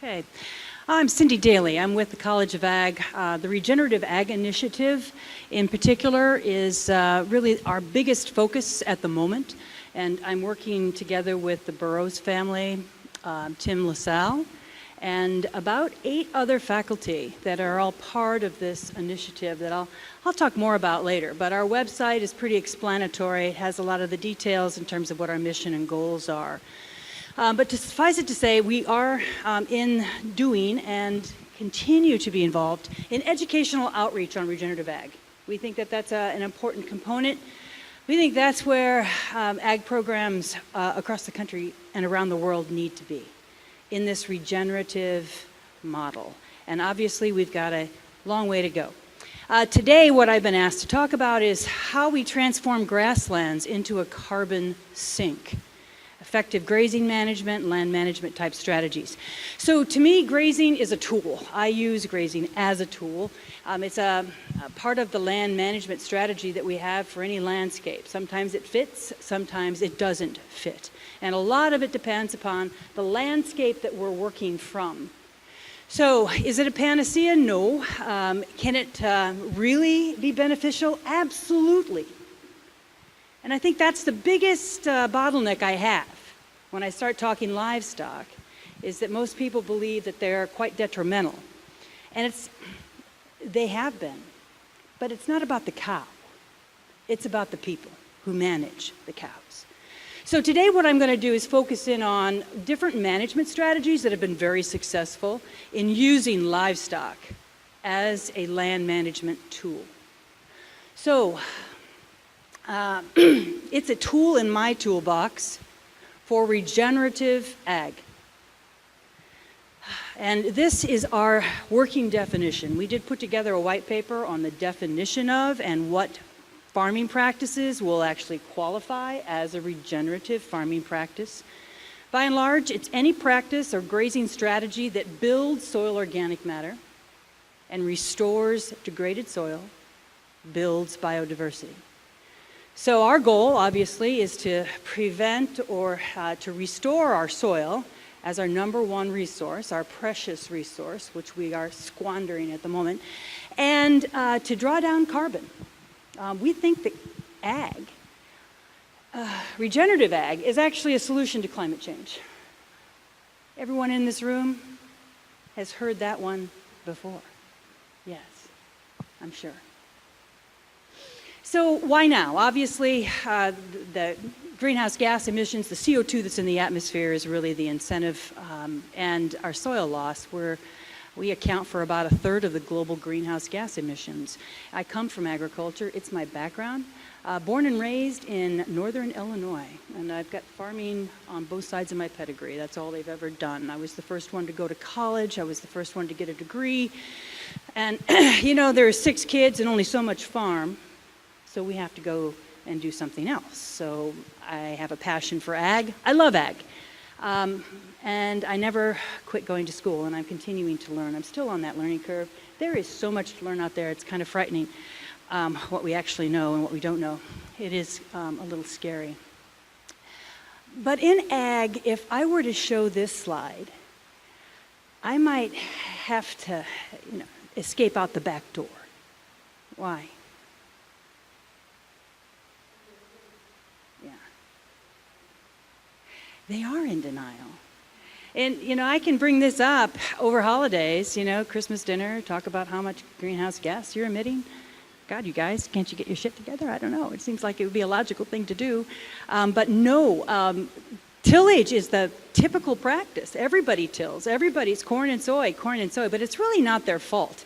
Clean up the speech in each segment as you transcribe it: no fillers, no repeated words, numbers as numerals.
Okay. I'm Cindy Daley. I'm with the College of Ag. The Regenerative Ag Initiative in particular is really our biggest focus at the moment. And I'm working together with the Burroughs family, Tim LaSalle, and about 8 other faculty that are all part of this initiative that I'll talk more about later. But our website is pretty explanatory. It has a lot of the details in terms of what our mission and goals are. But to suffice it to say, we are in doing and continue to be involved in educational outreach on regenerative ag. We think that that's an important component. We think that's where ag programs across the country and around the world need to be, in this regenerative model. And obviously, we've got a long way to go. Today, what I've been asked to talk about is how we transform grasslands into a carbon sink. Effective grazing management, land management type strategies. So to me, grazing is a tool. I use grazing as a tool. It's a part of the land management strategy that we have for any landscape. Sometimes it fits, sometimes it doesn't fit. And a lot of it depends upon the landscape that we're working from. So is it a panacea? No. Can it really be beneficial? Absolutely. And I think that's the biggest bottleneck I have when I start talking livestock, is that most people believe that they're quite detrimental. And they have been. But it's not about the cow. It's about the people who manage the cows. So today what I'm going to do is focus in on different management strategies that have been very successful in using livestock as a land management tool. So it's a tool in my toolbox for regenerative ag. And this is our working definition. We did put together a white paper on the definition of and what farming practices will actually qualify as a regenerative farming practice. By and large, it's any practice or grazing strategy that builds soil organic matter and restores degraded soil, builds biodiversity. So our goal, obviously, is to prevent or to restore our soil as our number one resource, our precious resource, which we are squandering at the moment, and to draw down carbon. We think that regenerative ag, is actually a solution to climate change. Everyone in this room has heard that one before. Yes, I'm sure. So why now? Obviously, the greenhouse gas emissions, the CO2 that's in the atmosphere is really the incentive, and our soil loss, we account for about 1/3 of the global greenhouse gas emissions. I come from agriculture. It's my background. Born and raised in northern Illinois, and I've got farming on both sides of my pedigree. That's all they've ever done. I was the first one to go to college. I was the first one to get a degree. And, you know, there are 6 kids and only so much farm. So we have to go and do something else. So I have a passion for ag. I love ag. And I never quit going to school, and I'm continuing to learn. I'm still on that learning curve. There is so much to learn out there. It's kind of frightening what we actually know and what we don't know. It is a little scary. But in ag, if I were to show this slide, I might have to, escape out the back door. Why? They are in denial. And, I can bring this up over holidays, Christmas dinner, talk about how much greenhouse gas you're emitting. God, you guys, can't you get your shit together? I don't know. It seems like it would be a logical thing to do. But no, tillage is the typical practice. Everybody tills. Everybody's corn and soy, but it's really not their fault.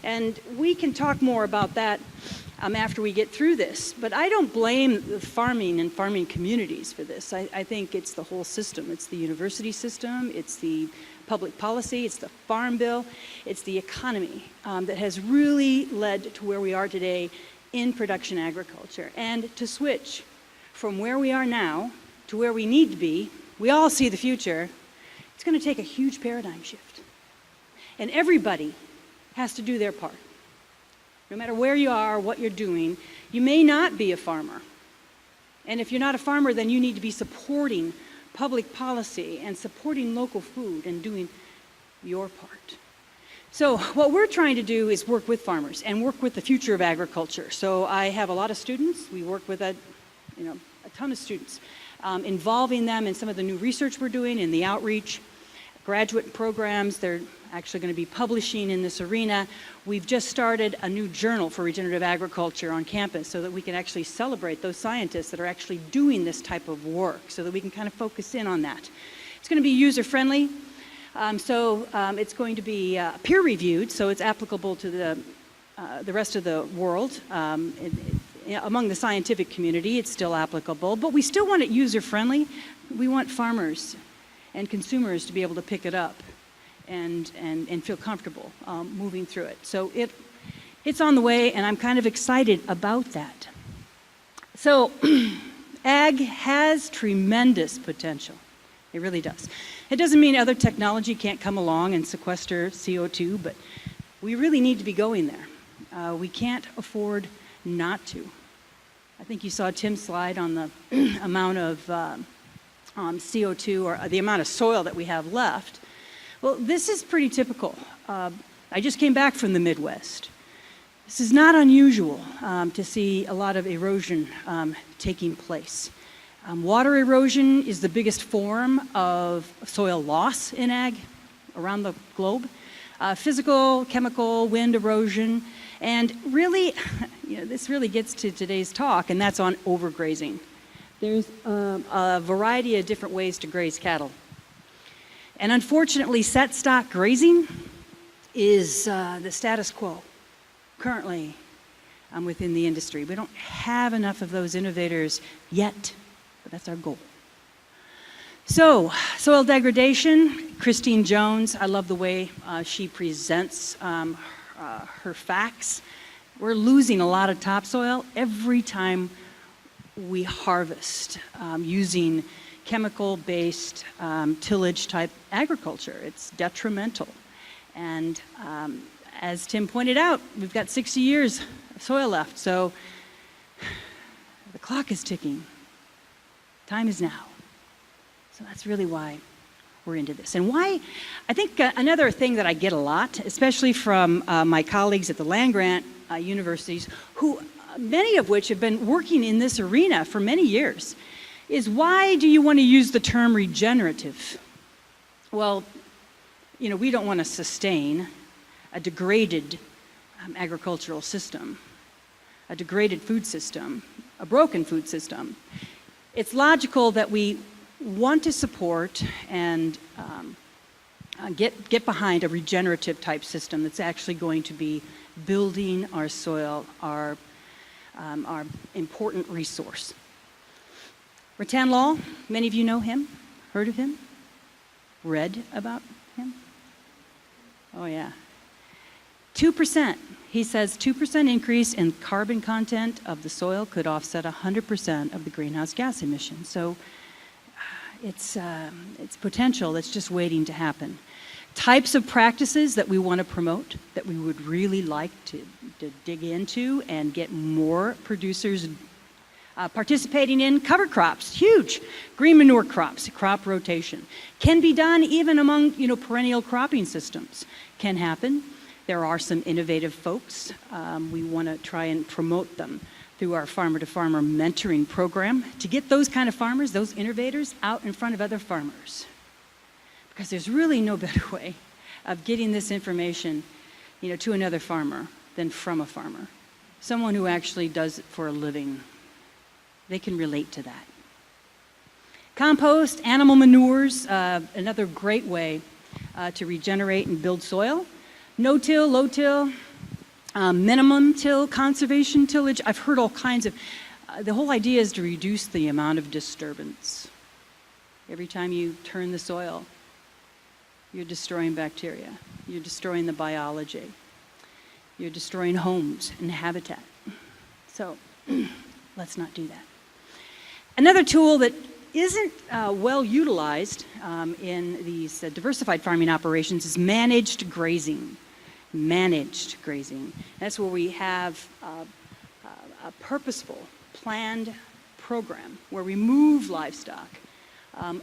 And we can talk more about that after we get through this. But I don't blame the farming and farming communities for this. I think it's the whole system. It's the university system, it's the public policy, it's the farm bill, it's the economy that has really led to where we are today in production agriculture. And to switch from where we are now to where we need to be, we all see the future, it's going to take a huge paradigm shift. And everybody has to do their part. No matter where you are, what you're doing, you may not be a farmer. And if you're not a farmer, then you need to be supporting public policy and supporting local food and doing your part. So what we're trying to do is work with farmers and work with the future of agriculture. So I have a lot of students. We work with a ton of students, involving them in some of the new research we're doing in the outreach, graduate programs. They're actually going to be publishing in this arena. We've just started a new journal for regenerative agriculture on campus so that we can actually celebrate those scientists that are actually doing this type of work, so that we can kind of focus in on that. It's going to be user-friendly. It's going to be peer-reviewed, so it's applicable to the rest of the world. Among the scientific community, it's still applicable, but we still want it user-friendly. We want farmers and consumers to be able to pick it up and feel comfortable moving through it. So it's on the way, and I'm kind of excited about that. So ag has tremendous potential. It really does. It doesn't mean other technology can't come along and sequester CO2, but we really need to be going there. We can't afford not to. I think you saw Tim's slide on the amount of CO2 or the amount of soil that we have left. Well, this is pretty typical. I just came back from the Midwest. This is not unusual to see a lot of erosion taking place. Water erosion is the biggest form of soil loss in ag around the globe. Physical, chemical, wind erosion, and really, this really gets to today's talk, and that's on overgrazing. There's a variety of different ways to graze cattle. And unfortunately, set stock grazing is the status quo currently within the industry. We don't have enough of those innovators yet. But that's our goal. So, soil degradation, Christine Jones, I love the way she presents her facts. We're losing a lot of topsoil every time we harvest using chemical-based tillage-type agriculture. It's detrimental. And as Tim pointed out, we've got 60 years of soil left, so the clock is ticking. Time is now. So that's really why we're into this. And why, I think another thing that I get a lot, especially from my colleagues at the land-grant universities, who many of which have been working in this arena for many years, is why do you want to use the term regenerative? Well, we don't want to sustain a degraded agricultural system, a degraded food system, a broken food system. It's logical that we want to support and get behind a regenerative type system that's actually going to be building our soil, our important resource. Rattan Lal, many of you know him, heard of him, read about him? Oh yeah. 2%. He says 2% increase in carbon content of the soil could offset 100% of the greenhouse gas emissions. So it's potential that's just waiting to happen. Types of practices that we want to promote, that we would really like to dig into and get more producers participating in: cover crops, huge. Green manure crops, crop rotation. Can be done even among perennial cropping systems. Can happen. There are some innovative folks. We want to try and promote them through our farmer-to-farmer mentoring program to get those kind of farmers, those innovators, out in front of other farmers. Because there's really no better way of getting this information, to another farmer than from a farmer. Someone who actually does it for a living. They can relate to that. Compost, animal manures, another great way to regenerate and build soil. No-till, low-till, minimum till, conservation tillage. I've heard all kinds of, the whole idea is to reduce the amount of disturbance. Every time you turn the soil, you're destroying bacteria. You're destroying the biology. You're destroying homes and habitat. So let's not do that. Another tool that isn't well utilized in these diversified farming operations is managed grazing. Managed grazing. That's where we have a purposeful, planned program where we move livestock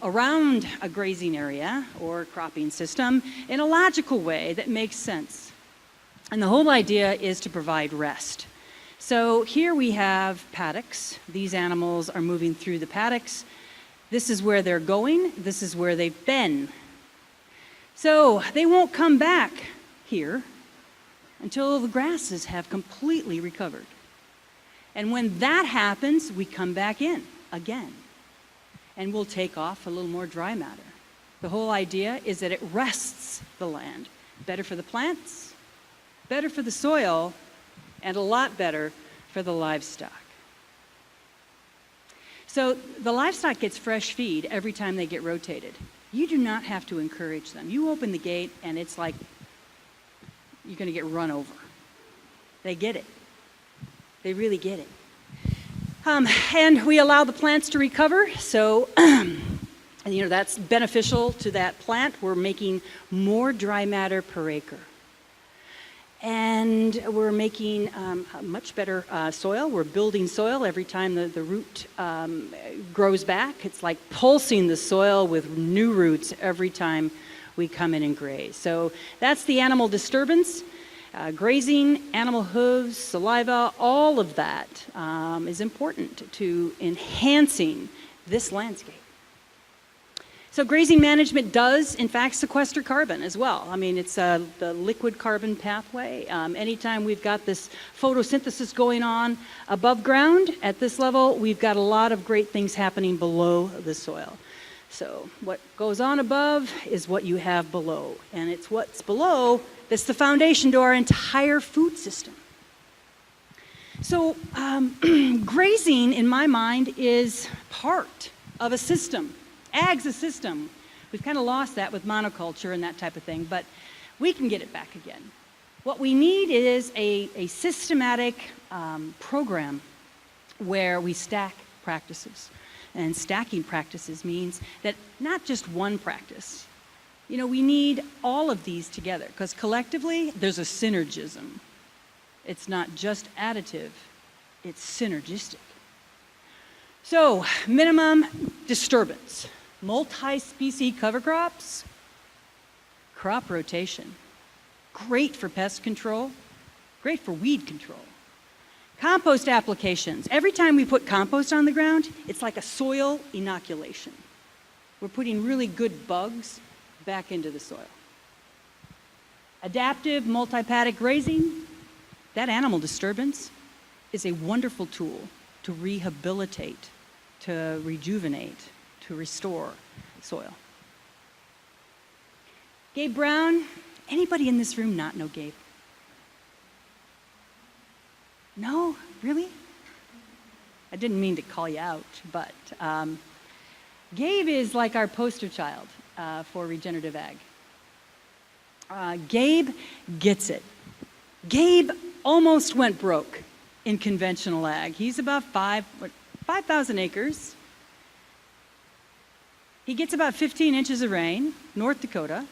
around a grazing area or cropping system in a logical way that makes sense. And the whole idea is to provide rest. So here we have paddocks. These animals are moving through the paddocks. This is where they're going. This is where they've been. So they won't come back here until the grasses have completely recovered. And when that happens, we come back in again. And we'll take off a little more dry matter. The whole idea is that it rests the land. Better for the plants, better for the soil, and a lot better for the livestock. So the livestock gets fresh feed every time they get rotated. You do not have to encourage them. You open the gate and it's like you're going to get run over. They get it. They really get it. And we allow the plants to recover, so that's beneficial to that plant. We're making more dry matter per acre. And we're making much better soil. We're building soil every time the root grows back. It's like pulsing the soil with new roots every time we come in and graze. So that's the animal disturbance. Grazing, animal hooves, saliva, all of that is important to enhancing this landscape. So grazing management does, in fact, sequester carbon as well. I mean, it's the liquid carbon pathway. Anytime we've got this photosynthesis going on above ground, at this level, we've got a lot of great things happening below the soil. So what goes on above is what you have below. And it's what's below that's the foundation to our entire food system. So grazing, in my mind, is part of a system. Ag's a system. We've kind of lost that with monoculture and that type of thing, but we can get it back again. What we need is a systematic program where we stack practices. And stacking practices means that not just one practice. We need all of these together because collectively there's a synergism. It's not just additive, it's synergistic. So, minimum disturbance, multi-species cover crops, crop rotation, great for pest control, great for weed control. Compost applications. Every time we put compost on the ground, it's like a soil inoculation. We're putting really good bugs back into the soil. Adaptive multi-paddock grazing, that animal disturbance is a wonderful tool to rehabilitate, to rejuvenate, to restore soil. Gabe Brown, anybody in this room not know Gabe? No? Really? I didn't mean to call you out, but Gabe is like our poster child for regenerative ag. Gabe gets it. Gabe almost went broke in conventional ag. He's about 5,000 acres. He gets about 15 inches of rain, North Dakota.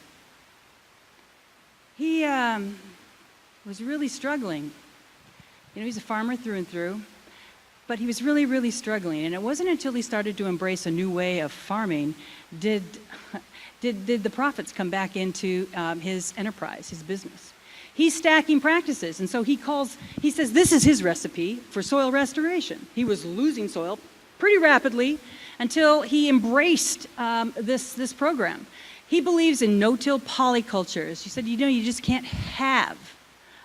He was really struggling. He's a farmer through and through, but he was really, really struggling. And it wasn't until he started to embrace a new way of farming did the profits come back into his enterprise, his business. He's stacking practices, and so he says this is his recipe for soil restoration. He was losing soil pretty rapidly until he embraced this program. He believes in no-till polycultures. He said, you just can't have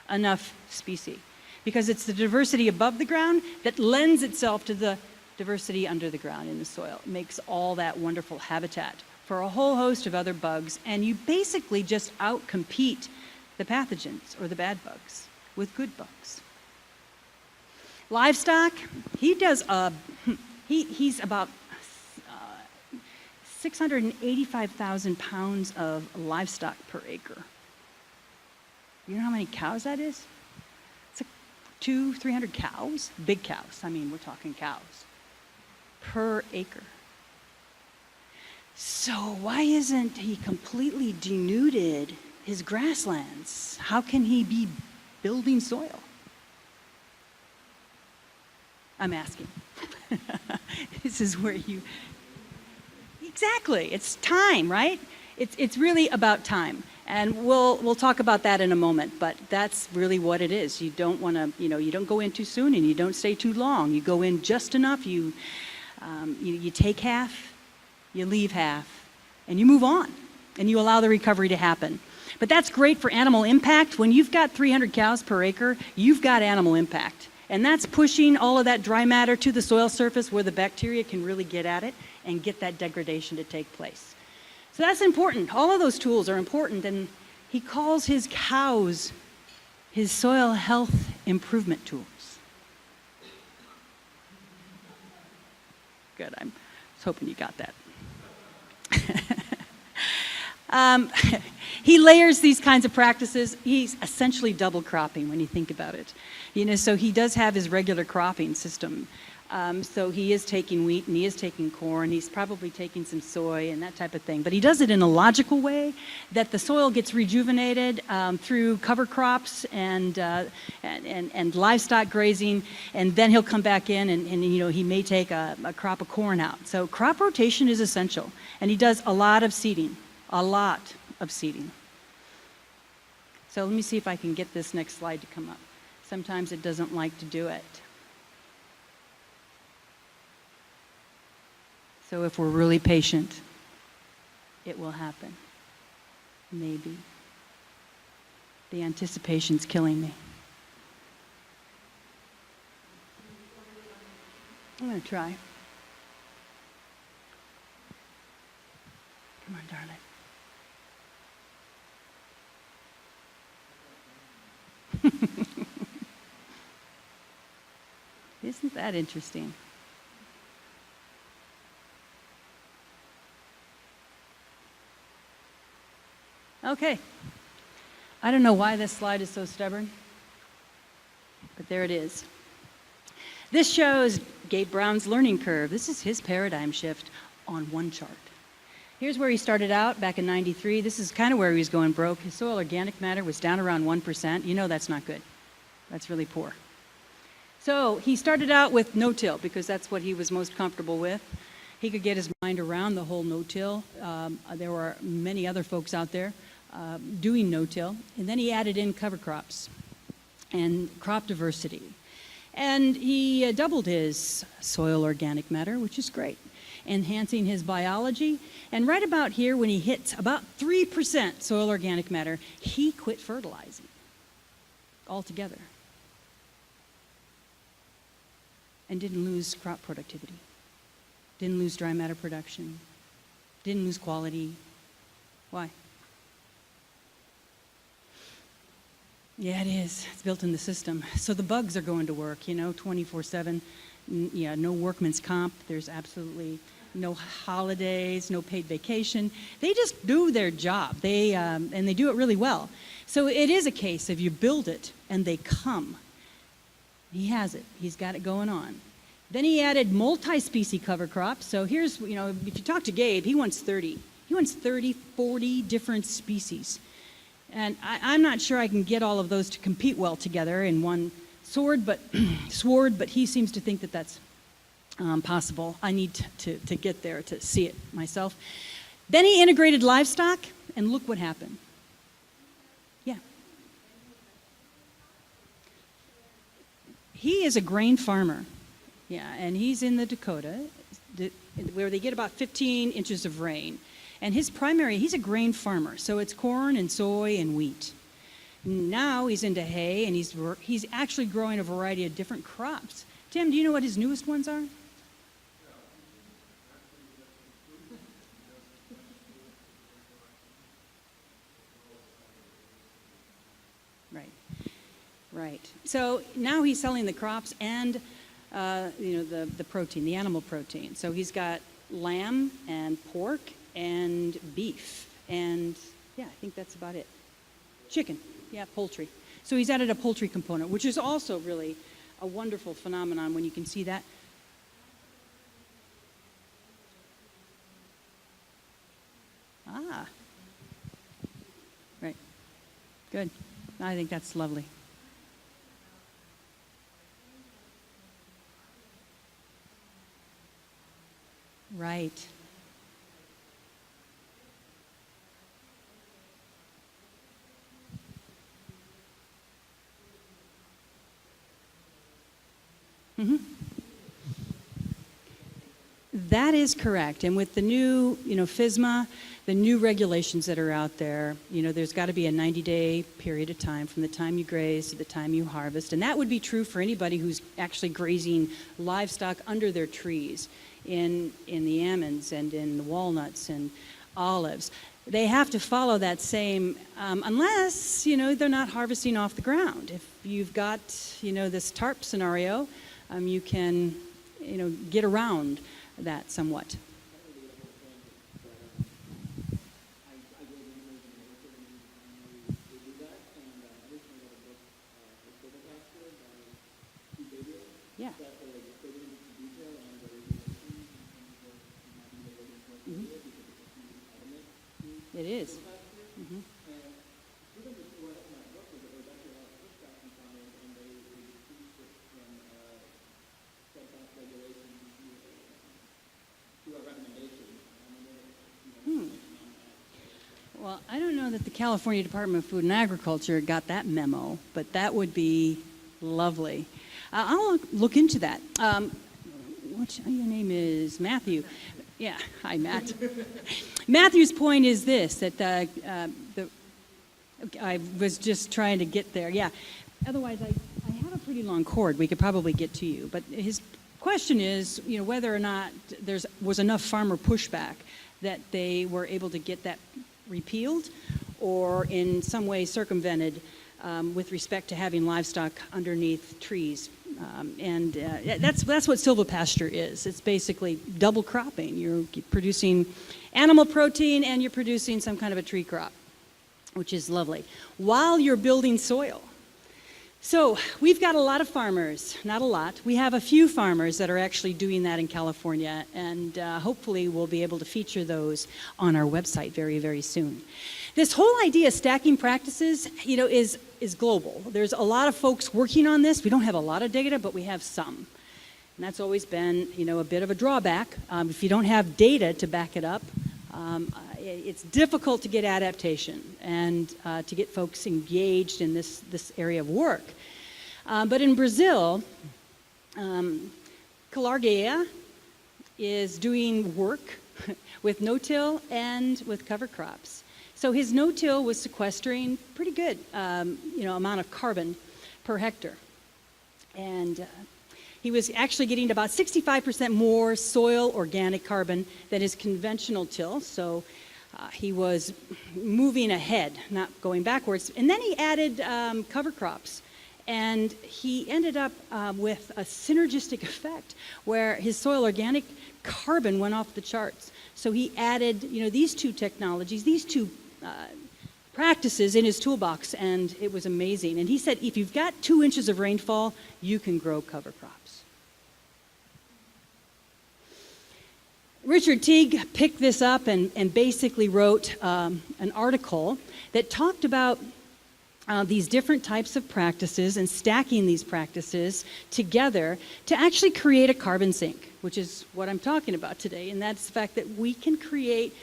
enough species because it's the diversity above the ground that lends itself to the diversity under the ground in the soil. It makes all that wonderful habitat for a whole host of other bugs, and you basically just out-compete the pathogens or the bad bugs with good bugs. Livestock, he's about 685,000 pounds of livestock per acre. You know how many cows that is? It's like 200-300 cows, big cows. I mean, we're talking cows per acre. So why isn't he completely denuded his grasslands? How can he be building soil? I'm asking. This is where Exactly. It's time, right? It's really about time. And we'll talk about that in a moment, but that's really what it is. You don't want to, you don't go in too soon and you don't stay too long. You go in just enough, you take half, you leave half, and you move on, and you allow the recovery to happen. But that's great for animal impact. When you've got 300 cows per acre, you've got animal impact. And that's pushing all of that dry matter to the soil surface where the bacteria can really get at it and get that degradation to take place. So that's important. All of those tools are important, and he calls his cows his soil health improvement tools. Good, I was hoping you got that. He layers these kinds of practices. He's essentially double cropping when you think about it. So he does have his regular cropping system. So he is taking wheat and he is taking corn. He's probably taking some soy and that type of thing. But he does it in a logical way that the soil gets rejuvenated through cover crops and livestock grazing. And then he'll come back in and he may take a crop of corn out. So crop rotation is essential. And he does a lot of seeding. A lot of seeding. So let me see if I can get this next slide to come up. Sometimes it doesn't like to do it. So if we're really patient, it will happen. Maybe. The anticipation's killing me. I'm going to try. Come on, darling. Isn't that interesting? Okay. I don't know why this slide is so stubborn, but there it is. This shows Gabe Brown's learning curve. This is his paradigm shift on one chart. Here's where he started out back in '93. This is kind of where he was going broke. His soil organic matter was down around 1%. That's not good. That's really poor. So he started out with no-till because that's what he was most comfortable with. He could get his mind around the whole no-till. There were many other folks out there doing no-till. And then he added in cover crops and crop diversity. And he doubled his soil organic matter, which is great, enhancing his biology. And right about here, when he hits about 3% soil organic matter, he quit fertilizing altogether and didn't lose crop productivity, didn't lose dry matter production, didn't lose quality. Why? Yeah, it is. It's built in the system. So the bugs are going to work, 24/7. Yeah, no workman's comp. There's absolutely no holidays, no paid vacation. They just do their job. And they do it really well. So it is a case of you build it and they come. He has it. He's got it going on. Then he added multi-species cover crops. So here's, if you talk to Gabe, he wants 30. He wants 30, 40 different species. And I'm not sure I can get all of those to compete well together in one sward, but he seems to think that that's possible. I need to get there to see it myself. Then he integrated livestock, and look what happened. Yeah. He is a grain farmer. Yeah, and he's in the Dakota, where they get about 15 inches of rain. And he's a grain farmer, so it's corn and soy and wheat. Now he's into hay, and he's actually growing a variety of different crops. Tim, do you know what his newest ones are? Right. So now he's selling the crops and the protein, the animal protein. So he's got lamb and pork and beef, and I think that's about it. Chicken, poultry. So he's added a poultry component, which is also really a wonderful phenomenon when you can see that. Right. Good. I think that's lovely. Right. That is correct. And with the new, FSMA, the new regulations that are out there, there's got to be a 90-day period of time from the time you graze to the time you harvest. And that would be true for anybody who's actually grazing livestock under their trees in the almonds and in the walnuts and olives. They have to follow that same, unless, they're not harvesting off the ground. If you've got, this tarp scenario, you can, get around that somewhat. Yeah. Mm-hmm. It is. Mm-hmm. Well, I don't know that the California Department of Food and Agriculture got that memo, but that would be lovely. I'll look into that. Your name is Matthew. Yeah, hi, Matt. Matthew's point is this, that I was just trying to get there. Yeah, otherwise I have a pretty long cord. We could probably get to you. But his question is, whether or not there was enough farmer pushback that they were able to get that repealed or in some way circumvented with respect to having livestock underneath trees. That's what silvopasture is. It's basically double cropping. You're producing animal protein and you're producing some kind of a tree crop, which is lovely, while you're building soil. So we've got a lot of farmers, not a lot. We have a few farmers that are actually doing that in California, and hopefully we'll be able to feature those on our website very, very soon. This whole idea of stacking practices, is global. There's a lot of folks working on this. We don't have a lot of data, but we have some. And that's always been, a bit of a drawback. If you don't have data to back it up, it's difficult to get adaptation and to get folks engaged in this area of work. But in Brazil, Calargueia is doing work with no-till and with cover crops. So his no-till was sequestering pretty good, amount of carbon per hectare. And he was actually getting about 65% more soil organic carbon than his conventional till. So he was moving ahead, not going backwards. And then he added cover crops. And he ended up with a synergistic effect where his soil organic carbon went off the charts. So he added, these two technologies, these two practices in his toolbox, and it was amazing. And he said, if you've got 2 inches of rainfall, you can grow cover crops. Richard Teague picked this up and basically wrote an article that talked about these different types of practices and stacking these practices together to actually create a carbon sink, which is what I'm talking about today. And that's the fact that we can create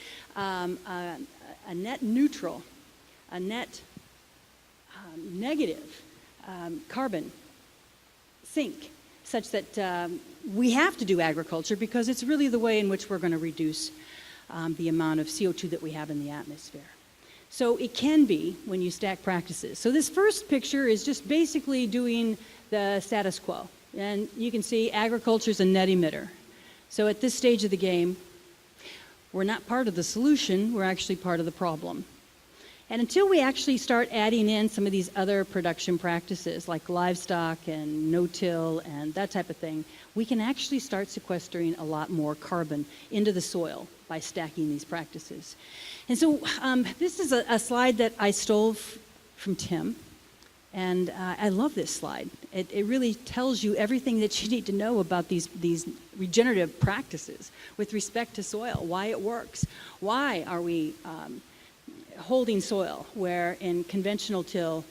a net neutral, a net negative carbon sink, such that we have to do agriculture because it's really the way in which we're going to reduce the amount of CO2 that we have in the atmosphere. So it can be when you stack practices. So this first picture is just basically doing the status quo. And you can see agriculture is a net emitter. So at this stage of the game, we're not part of the solution, we're actually part of the problem. And until we actually start adding in some of these other production practices like livestock and no-till and that type of thing, we can actually start sequestering a lot more carbon into the soil by stacking these practices. And so this is a slide that I stole from Tim, and I love this slide. It really tells you everything that you need to know about these regenerative practices with respect to soil, why it works, why are we holding soil, where in conventional till,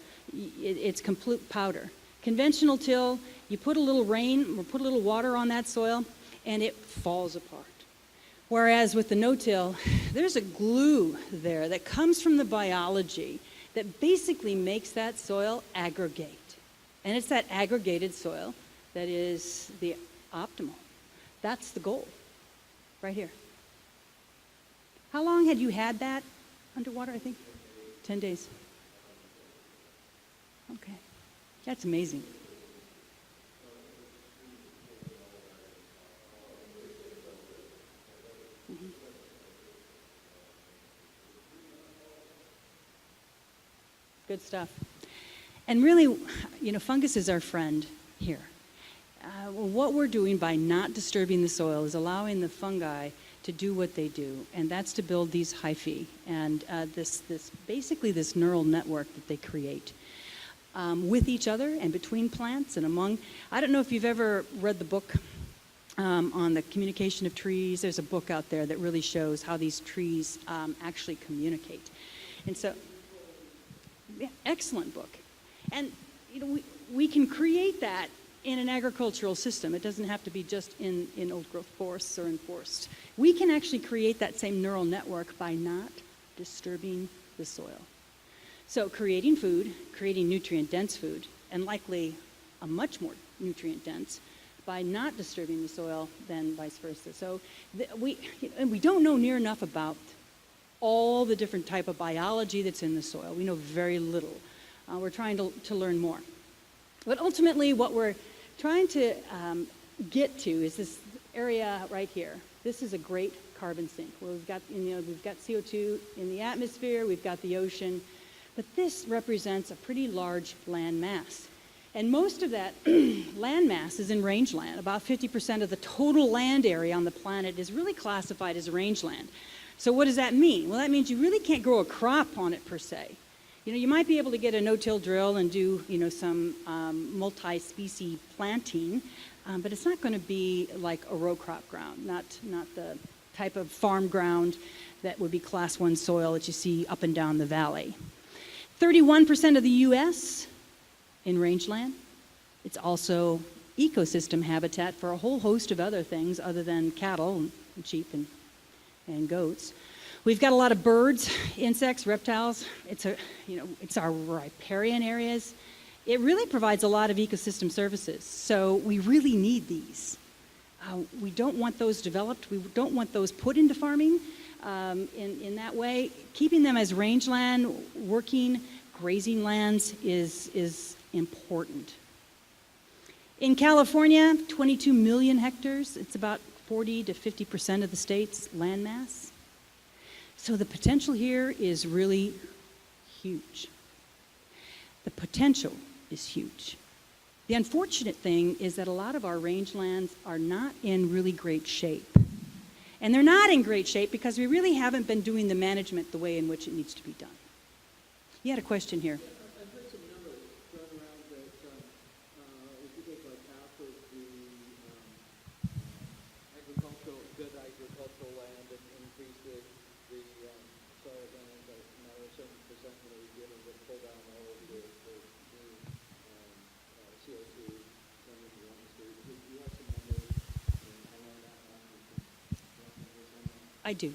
it's complete powder. Conventional till, you put a little rain or put a little water on that soil, and it falls apart. Whereas with the no-till, there's a glue there that comes from the biology that basically makes that soil aggregate. And it's that aggregated soil that is the optimal. That's the goal, right here. How long had you had that underwater, I think? 10 days. Okay. That's amazing. Mm-hmm. Good stuff. And really, fungus is our friend here. What we're doing by not disturbing the soil is allowing the fungi to do what they do, and that's to build these hyphae and basically this neural network that they create with each other and between plants and among. I don't know if you've ever read the book on the communication of trees. There's a book out there that really shows how these trees actually communicate. And so, yeah, excellent book. And we can create that in an agricultural system. It doesn't have to be just in old growth forests or in forests. We can actually create that same neural network by not disturbing the soil. So creating food, creating nutrient-dense food, and likely a much more nutrient-dense by not disturbing the soil than vice versa. So we don't know near enough about all the different type of biology that's in the soil. We know very little. We're trying to learn more. But ultimately, what we're trying to get to is this area right here. This is a great carbon sink where we've got CO2 in the atmosphere, we've got the ocean, but this represents a pretty large land mass. And most of that land mass is in rangeland. About 50% of the total land area on the planet is really classified as rangeland. So what does that mean? Well, that means you really can't grow a crop on it per se. You might be able to get a no-till drill and do, some multi-species planting, but it's not going to be like a row crop ground, not the type of farm ground that would be class 1 soil that you see up and down the valley. 31% of the U.S. in rangeland. It's also ecosystem habitat for a whole host of other things other than cattle and sheep and goats. We've got a lot of birds, insects, reptiles. It's our riparian areas. It really provides a lot of ecosystem services. So we really need these. We don't want those developed. We don't want those put into farming in that way. Keeping them as rangeland, working, grazing lands is important. In California, 22 million hectares. It's about 40 to 50% of the state's land mass. So the potential here is really huge. The potential is huge. The unfortunate thing is that a lot of our rangelands are not in really great shape. And they're not in great shape because we really haven't been doing the management the way in which it needs to be done. You had a question here. I've heard some numbers thrown around that if you take like half of the good agricultural land and increase the soil land by another certain percent, you get able to pull down all of the CO2 from the atmosphere. Do you have some numbers along that line? I do.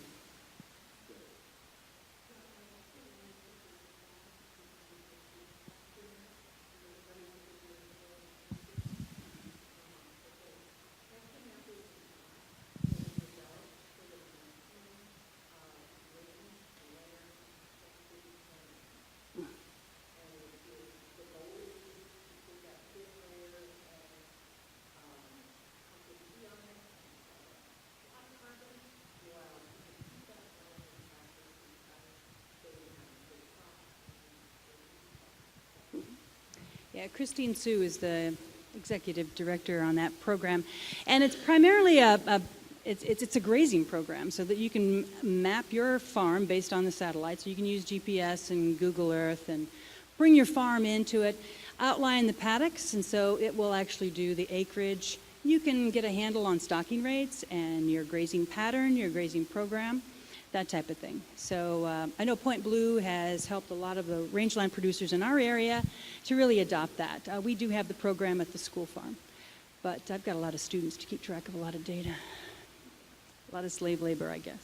Yeah, Christine Sue is the executive director on that program, and it's primarily it's a grazing program so that you can map your farm based on the satellite. So you can use GPS and Google Earth and bring your farm into it, outline the paddocks, and so it will actually do the acreage. You can get a handle on stocking rates and your grazing pattern, your grazing program, that type of thing. So I know Point Blue has helped a lot of the rangeland producers in our area to really adopt that. We do have the program at the school farm, but I've got a lot of students to keep track of a lot of data. A lot of slave labor, I guess.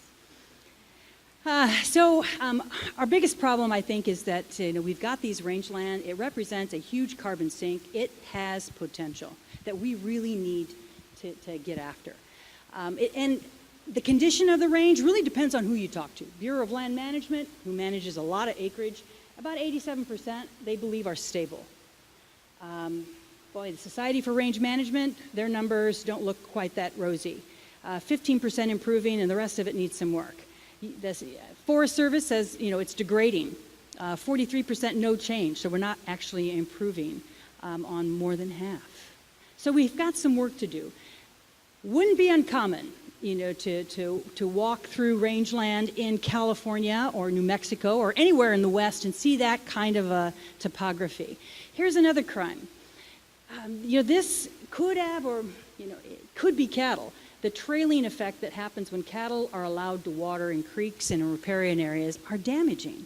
Our biggest problem, I think, is that we've got these rangeland. It represents a huge carbon sink. It has potential that we really need to get after. And the condition of the range really depends on who you talk to. Bureau of Land Management, who manages a lot of acreage, about 87% they believe are stable. The Society for Range Management, their numbers don't look quite that rosy. 15% improving, and the rest of it needs some work. The Forest Service says, it's degrading. 43% no change, so we're not actually improving on more than half. So we've got some work to do. Wouldn't be uncommon, to walk through rangeland in California or New Mexico or anywhere in the West and see that kind of a topography. Here's another crime. This could have, or it could be cattle. The trailing effect that happens when cattle are allowed to water in creeks and in riparian areas are damaging.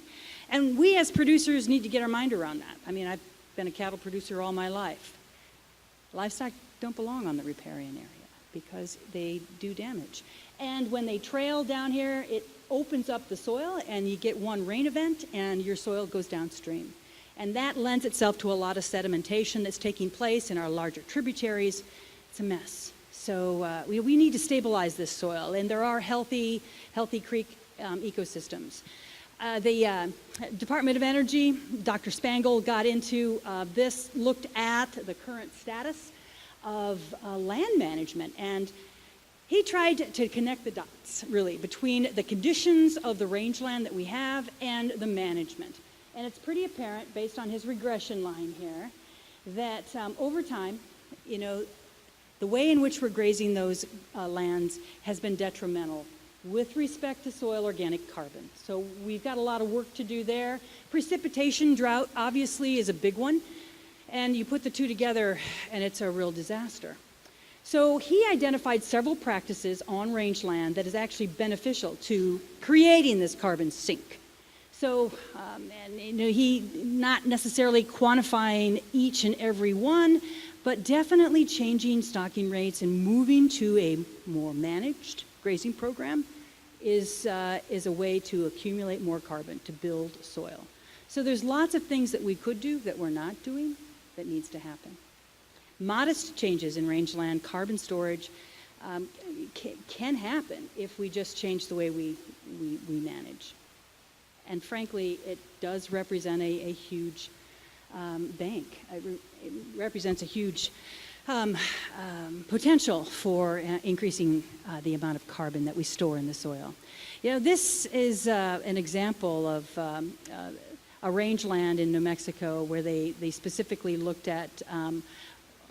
And we as producers need to get our mind around that. I've been a cattle producer all my life. Livestock don't belong on the riparian area because they do damage. And when they trail down here, it opens up the soil and you get one rain event and your soil goes downstream. And that lends itself to a lot of sedimentation that's taking place in our larger tributaries. It's a mess. So we need to stabilize this soil, and there are healthy creek ecosystems. The Department of Energy, Dr. Spangle got into this, looked at the current status of land management, and he tried to connect the dots, really, between the conditions of the rangeland that we have and the management. And it's pretty apparent, based on his regression line here, that over time, the way in which we're grazing those lands has been detrimental with respect to soil organic carbon. So we've got a lot of work to do there. Precipitation drought, obviously, is a big one. And you put the two together, and it's a real disaster. So he identified several practices on rangeland that is actually beneficial to creating this carbon sink. So, he not necessarily quantifying each and every one, but definitely changing stocking rates and moving to a more managed grazing program is a way to accumulate more carbon, to build soil. So there's lots of things that we could do that we're not doing that needs to happen. Modest changes in rangeland carbon storage can happen if we just change the way we manage. And frankly, it does represent a huge bank. It represents a huge potential for increasing the amount of carbon that we store in the soil. This is an example of a rangeland in New Mexico where they specifically looked at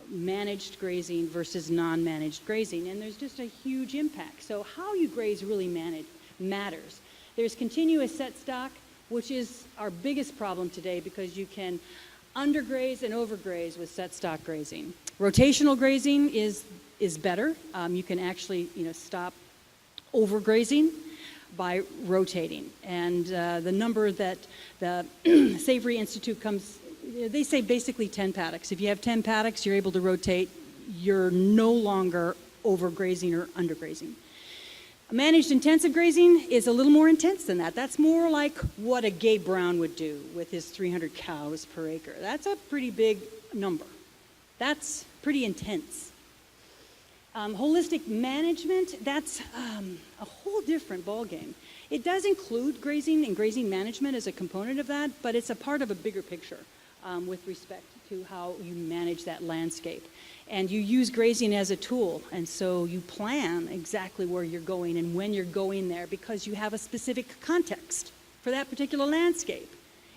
managed grazing versus non-managed grazing, and there's just a huge impact. So how you graze really matters. There's continuous set stock, which is our biggest problem today because you can undergraze and overgraze with set stock grazing. Rotational grazing is better. You can actually stop overgrazing by rotating. And the number that the Savory Institute they say basically 10 paddocks. If you have 10 paddocks, you're able to rotate. You're no longer overgrazing or undergrazing. Managed intensive grazing is a little more intense than that. That's more like what a Gabe Brown would do with his 300 cows per acre. That's a pretty big number. That's pretty intense. Holistic management, that's a whole different ballgame. It does include grazing and grazing management as a component of that, but it's a part of a bigger picture with respect to how you manage that landscape. And you use grazing as a tool, and so you plan exactly where you're going and when you're going there because you have a specific context for that particular landscape.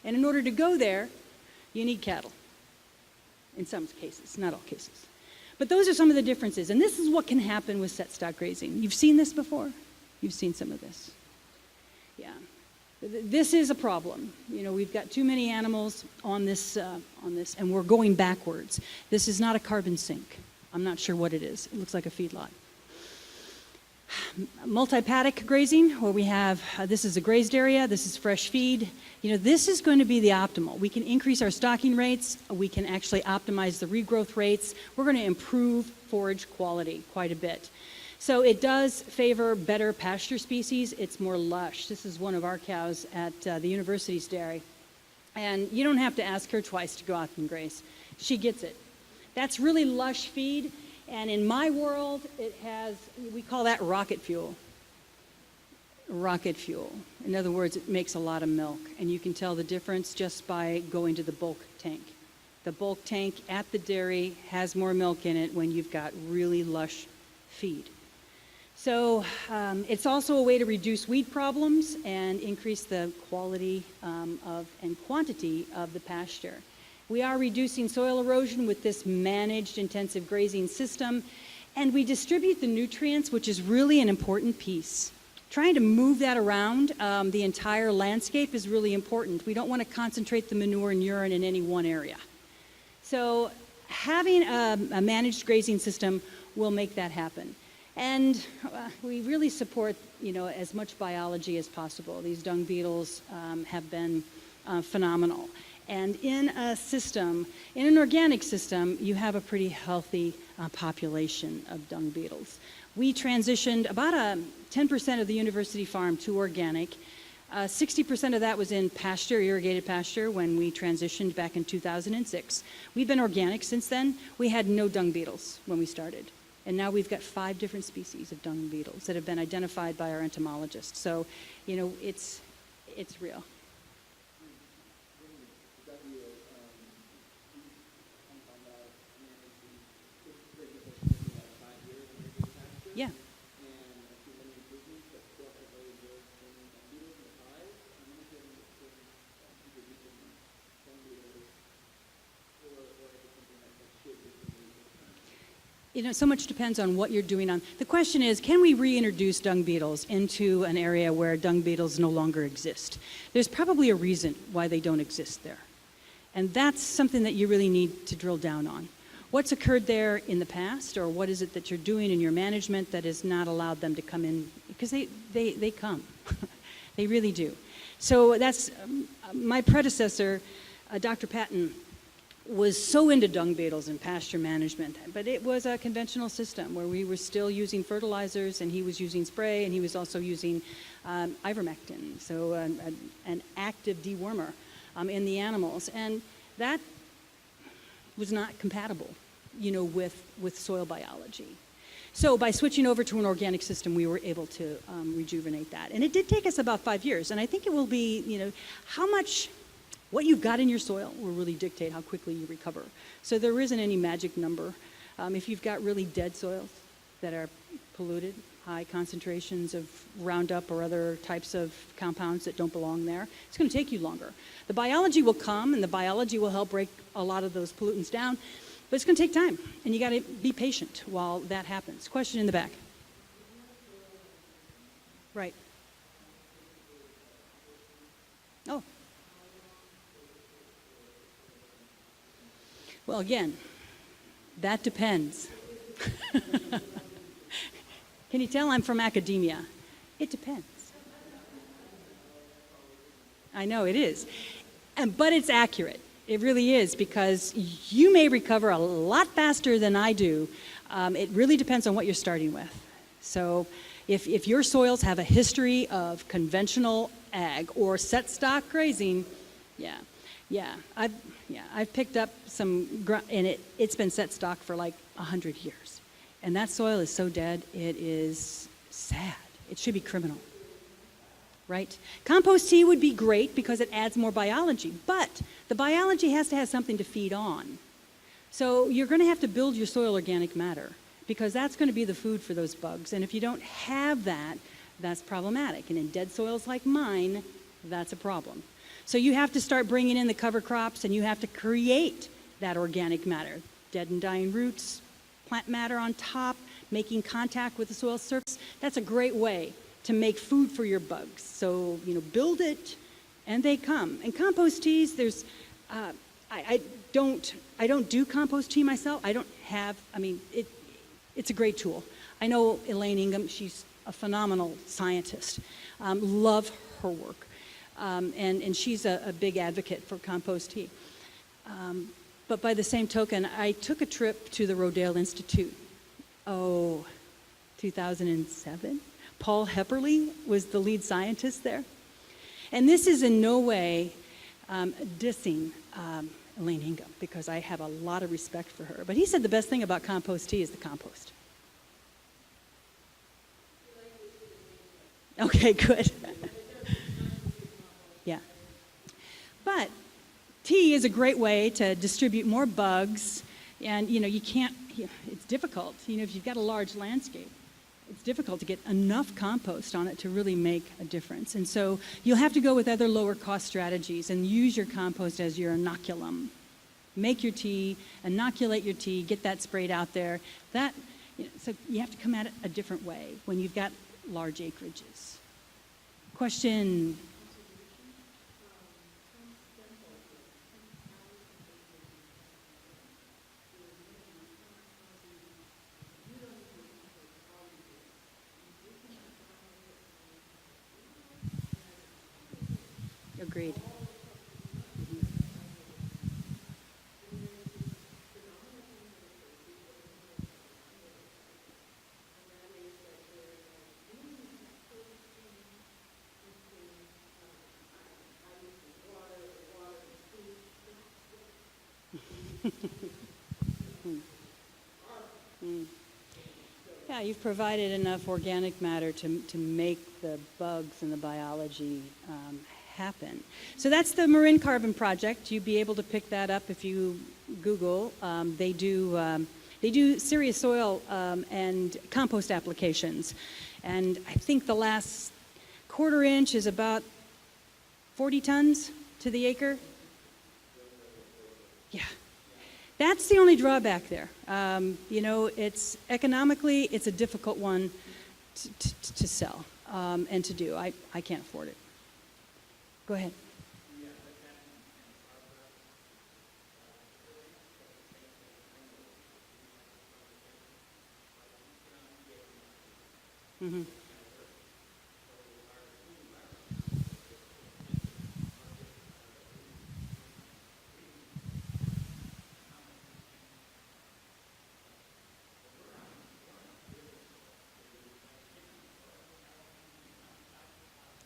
And in order to go there, you need cattle. In some cases, not all cases. But those are some of the differences, and this is what can happen with set stock grazing. You've seen this before? You've seen some of this. Yeah. This is a problem. We've got too many animals on this, and we're going backwards. This is not a carbon sink. I'm not sure what it is. It looks like a feedlot. Multi-paddock grazing, where we have, this is a grazed area, this is fresh feed. This is going to be the optimal. We can increase our stocking rates. We can actually optimize the regrowth rates. We're going to improve forage quality quite a bit. So it does favor better pasture species. It's more lush. This is one of our cows at the university's dairy. And you don't have to ask her twice to go out and graze. She gets it. That's really lush feed. And in my world, it has, we call that rocket fuel. Rocket fuel. In other words, it makes a lot of milk. And you can tell the difference just by going to the bulk tank. The bulk tank at the dairy has more milk in it when you've got really lush feed. So it's also a way to reduce weed problems and increase the quality and quantity of the pasture. We are reducing soil erosion with this managed intensive grazing system, and we distribute the nutrients, which is really an important piece. Trying to move that around the entire landscape is really important. We don't want to concentrate the manure and urine in any one area. So having a managed grazing system will make that happen. And we really support, as much biology as possible. These dung beetles have been phenomenal. And in a system, in an organic system, you have a pretty healthy population of dung beetles. We transitioned about 10% of the university farm to organic. 60% of that was in pasture, irrigated pasture, when we transitioned back in 2006. We've been organic since then. We had no dung beetles when we started. And now we've got 5 different species of dung beetles that have been identified by our entomologists. So, it's real. Yeah. So much depends on what you're doing on. The question is, can we reintroduce dung beetles into an area where dung beetles no longer exist? There's probably a reason why they don't exist there. And that's something that you really need to drill down on. What's occurred there in the past, or what is it that you're doing in your management that has not allowed them to come in? Because they come. They really do. So that's my predecessor, Dr. Patton, was so into dung beetles and pasture management, but it was a conventional system where we were still using fertilizers, and he was using spray, and he was also using ivermectin, so an active dewormer in the animals, and that was not compatible, with soil biology. So by switching over to an organic system, we were able to rejuvenate that, and it did take us about 5 years, and I think it will be, what you've got in your soil will really dictate how quickly you recover. So there isn't any magic number. If you've got really dead soils that are polluted, high concentrations of Roundup or other types of compounds that don't belong there, it's going to take you longer. The biology will come, and the biology will help break a lot of those pollutants down, but it's going to take time, and you got to be patient while that happens. Question in the back. Right. Oh. Well, again, that depends. Can you tell I'm from academia? It depends. I know it is. But it's accurate. It really is, because you may recover a lot faster than I do. It really depends on what you're starting with. So if your soils have a history of conventional ag or set stock grazing, I've picked up some, and it's been set stock for like 100 years. And that soil is so dead, it is sad. It should be criminal, right? Compost tea would be great because it adds more biology, but the biology has to have something to feed on. So you're going to have to build your soil organic matter, because that's going to be the food for those bugs. And if you don't have that, that's problematic. And in dead soils like mine, that's a problem. So you have to start bringing in the cover crops, and you have to create that organic matter. Dead and dying roots, plant matter on top, making contact with the soil surface. That's a great way to make food for your bugs. So, build it, and they come. And compost teas, there's, I don't do compost tea myself. It's a great tool. I know Elaine Ingham, she's a phenomenal scientist. Love her work. And she's a big advocate for compost tea. But by the same token, I took a trip to the Rodale Institute, 2007. Paul Hepperly was the lead scientist there. And this is in no way dissing Elaine Hingham, because I have a lot of respect for her. But he said the best thing about compost tea is the compost. Okay, good. Yeah. But tea is a great way to distribute more bugs, and you can't, it's difficult. If you've got a large landscape, it's difficult to get enough compost on it to really make a difference. And so you'll have to go with other lower cost strategies and use your compost as your inoculum. Make your tea, inoculate your tea, get that sprayed out there. So you have to come at it a different way when you've got large acreages. Question? Agreed. Yeah, you've provided enough organic matter to make the bugs and the biology happen. So that's the Marin Carbon Project. You'd be able to pick that up if you Google. They do serious soil and compost applications. And I think the last quarter inch is about 40 tons to the acre. Yeah. That's the only drawback there. It's economically, it's a difficult one to sell and to do. I can't afford it. Go ahead. Mm-hmm.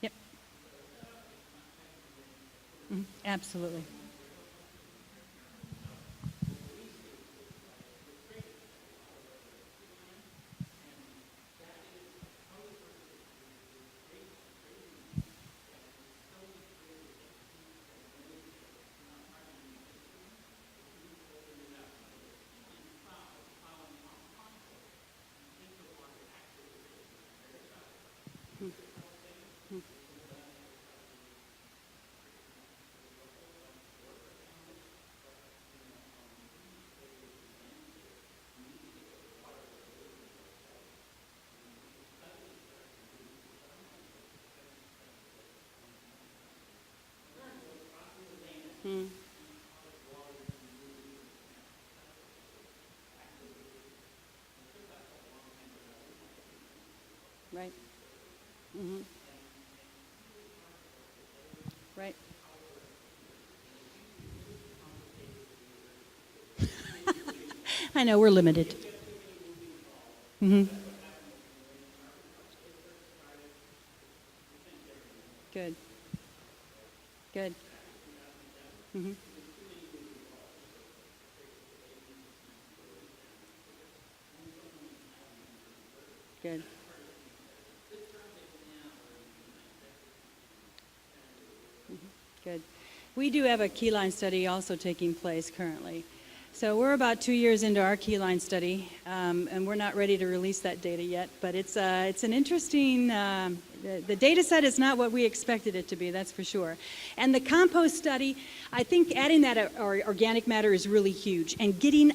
Yep. Mm-hmm. Absolutely. Mm. Right. Mm-hmm. Right. I know, we're limited. Mm-hmm. Good. Good. Mm-hmm. Good. Good. We do have a Keyline study also taking place currently. So we're about 2 years into our Keyline study, and we're not ready to release that data yet, but it's an interesting, the data set is not what we expected it to be, that's for sure. And the compost study, I think adding that organic matter is really huge, and getting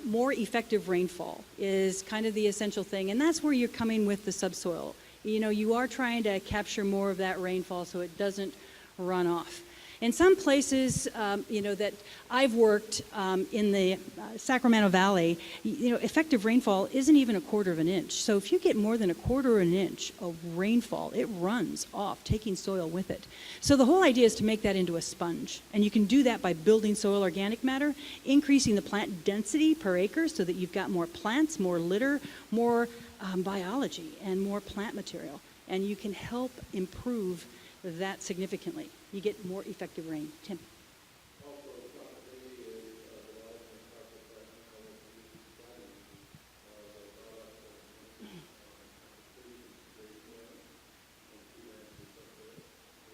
more effective rainfall is kind of the essential thing, and that's where you're coming with the subsoil. You are trying to capture more of that rainfall so it doesn't run off. In some places, that I've worked in the Sacramento Valley, effective rainfall isn't even 1/4 of an inch. So if you get more than 1/4 of an inch of rainfall, it runs off, taking soil with it. So the whole idea is to make that into a sponge. And you can do that by building soil organic matter, increasing the plant density per acre so that you've got more plants, more litter, more biology and more plant material. And you can help improve that significantly. You get more effective rain. Tim.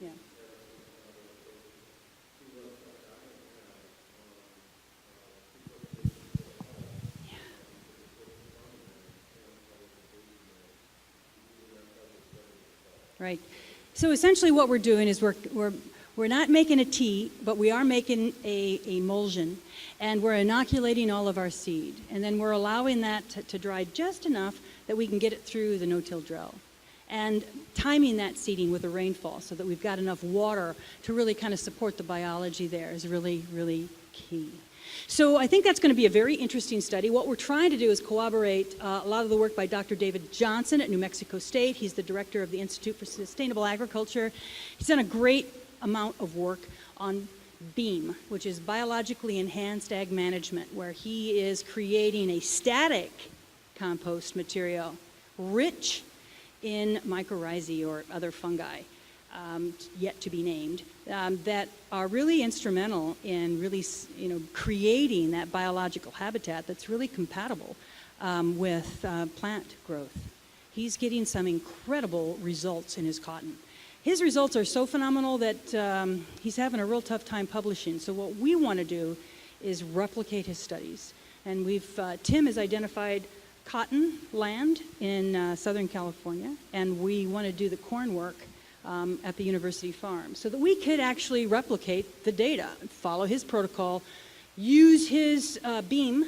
Yeah. Right. So essentially what we're doing is we're not making a tea, but we are making a emulsion, and we're inoculating all of our seed. And then we're allowing that to dry just enough that we can get it through the no-till drill. And timing that seeding with the rainfall so that we've got enough water to really kind of support the biology there is really, really key. So I think that's going to be a very interesting study. What we're trying to do is corroborate a lot of the work by Dr. David Johnson at New Mexico State. He's the director of the Institute for Sustainable Agriculture. He's done a great amount of work on BEAM, which is biologically enhanced ag management, where he is creating a static compost material rich in mycorrhizae or other fungi, yet to be named, that are really instrumental in really, creating that biological habitat that's really compatible with plant growth. He's getting some incredible results in his cotton. His results are so phenomenal that he's having a real tough time publishing. So what we want to do is replicate his studies. And Tim has identified cotton land in Southern California, and we want to do the corn work at the university farm so that we could actually replicate the data, follow his protocol, use his beam,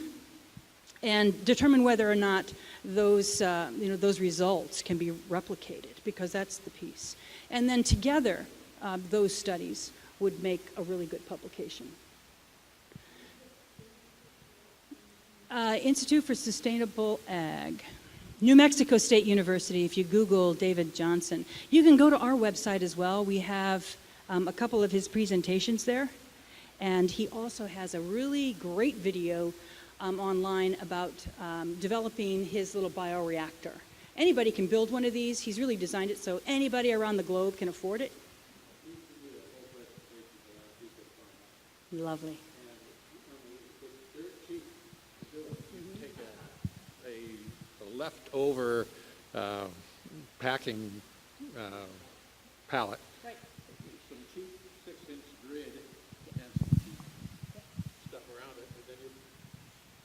and determine whether or not those results can be replicated, because that's the piece. And then together, those studies would make a really good publication. Institute for Sustainable Ag. New Mexico State University, if you Google David Johnson. You can go to our website as well. We have a couple of his presentations there. And he also has a really great video online about developing his little bioreactor. Anybody can build one of these. He's really designed it so anybody around the globe can afford it. Lovely. Leftover packing pallet. Right. Some cheap 6-inch grid and some cheap stuff around it, and then you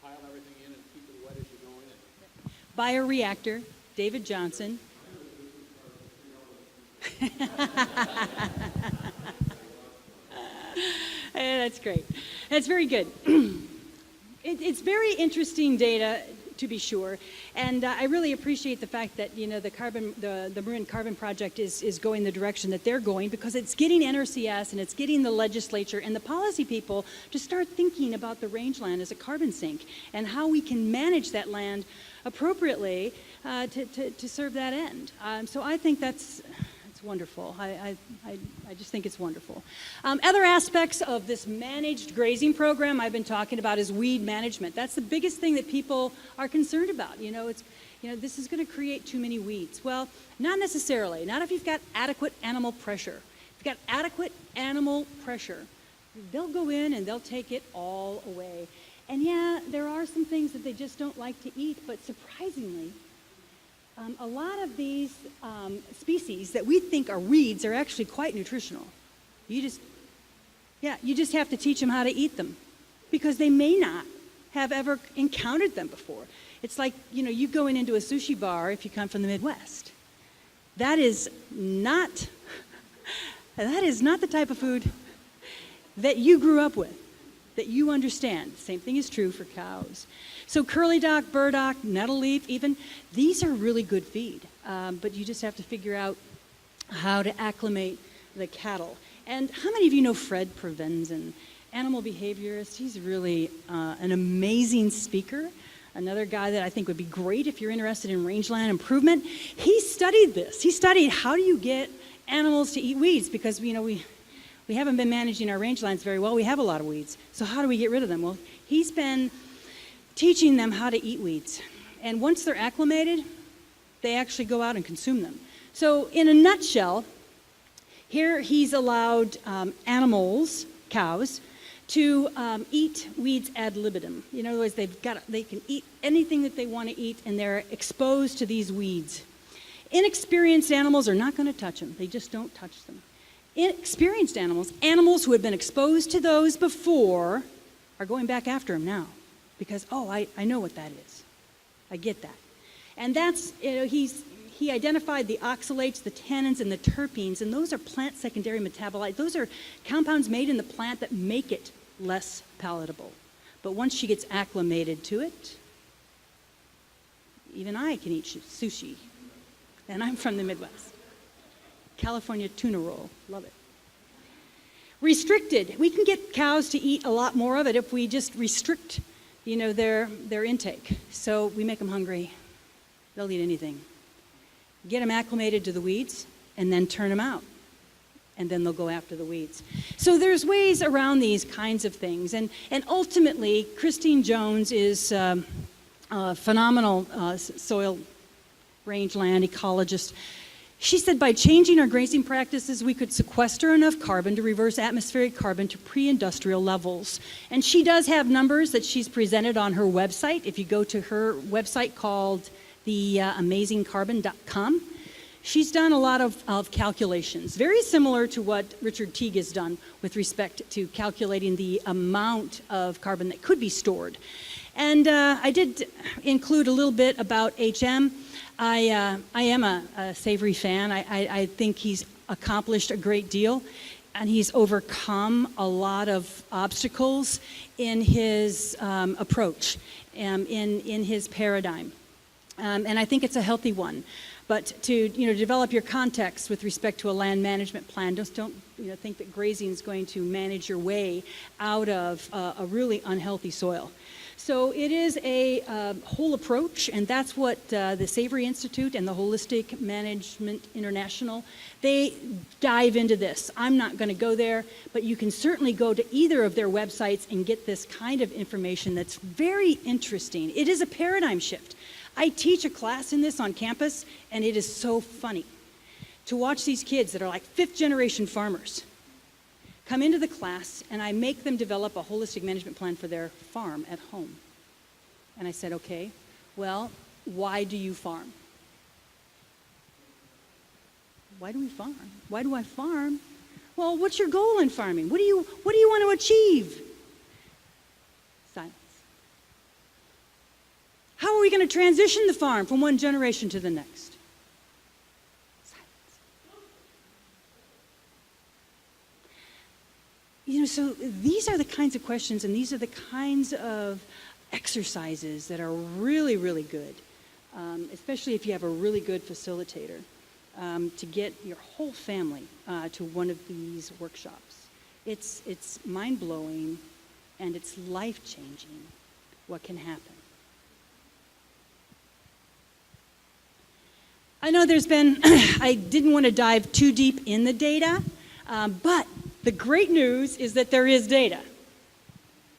pile everything in and keep it wet as you go in. Bioreactor, David Johnson. That's great. That's very good. It's very interesting data, to be sure, and I really appreciate the fact that the Marin Carbon Project is going the direction that they're going, because it's getting NRCS and it's getting the legislature and the policy people to start thinking about the rangeland as a carbon sink and how we can manage that land appropriately to serve that end. So I think that's wonderful. I just think it's wonderful. Other aspects of this managed grazing program I've been talking about is weed management. That's the biggest thing that people are concerned about. This is going to create too many weeds. Well, not necessarily. Not if you've got adequate animal pressure. If you've got adequate animal pressure, they'll go in and they'll take it all away. And yeah, there are some things that they just don't like to eat, but surprisingly, a lot of these species that we think are weeds are actually quite nutritional. You just have to teach them how to eat them, because they may not have ever encountered them before. It's like, you going into a sushi bar if you come from the Midwest. That is not the type of food that you grew up with, that you understand. Same thing is true for cows. So curly dock, burdock, nettle leaf even, these are really good feed. But you just have to figure out how to acclimate the cattle. And how many of you know Fred Provenzen, animal behaviorist? He's really an amazing speaker. Another guy that I think would be great if you're interested in rangeland improvement. He studied this. He studied how do you get animals to eat weeds, because we haven't been managing our rangelands very well. We have a lot of weeds. So how do we get rid of them? Well, he's been teaching them how to eat weeds. And once they're acclimated, They actually go out and consume them. So in a nutshell, here he's allowed animals, cows, to eat weeds ad libitum. In other words, they can eat anything that they want to eat, and they're exposed to these weeds. Inexperienced animals are not going to touch them. They just don't touch them. Inexperienced animals, animals who have been exposed to those before, are going back after them now because, oh, I know what that is. I get that. And that's, he identified the oxalates, the tannins, and the terpenes, and those are plant secondary metabolites. Those are compounds made in the plant that make it less palatable. But once she gets acclimated to it, even I can eat sushi. And I'm from the Midwest. California tuna roll, love it. Restricted, we can get cows to eat a lot more of it if we just restrict, their intake. So we make them hungry. They'll eat anything. Get them acclimated to the weeds, and then turn them out. And then they'll go after the weeds. So there's ways around these kinds of things. And ultimately, Christine Jones is a phenomenal soil rangeland ecologist. She said by changing our grazing practices, we could sequester enough carbon to reverse atmospheric carbon to pre-industrial levels. And she does have numbers that she's presented on her website. If you go to her website called theamazingcarbon.com, she's done a lot of calculations, very similar to what Richard Teague has done with respect to calculating the amount of carbon that could be stored. And I did include a little bit about HM. I am a Savory fan. I think he's accomplished a great deal, and he's overcome a lot of obstacles in his approach, in his paradigm. And I think it's a healthy one. But to develop your context with respect to a land management plan, just don't think that grazing is going to manage your way out of a really unhealthy soil. So it is a whole approach, and that's what the Savory Institute and the Holistic Management International, they dive into this. I'm not going to go there, but you can certainly go to either of their websites and get this kind of information that's very interesting. It is a paradigm shift. I teach a class in this on campus, and it is so funny to watch these kids that are like fifth-generation farmers come into the class, and I make them develop a holistic management plan for their farm at home. And I said, okay, well, why do you farm? Why do we farm? Why do I farm? Well, what's your goal in farming? What do you want to achieve? Silence. How are we going to transition the farm from one generation to the next? So these are the kinds of questions, and these are the kinds of exercises that are really, really good, especially if you have a really good facilitator, to get your whole family to one of these workshops. It's mind-blowing, and it's life-changing what can happen. I know there's been, I didn't want to dive too deep in the data, but the great news is that there is data.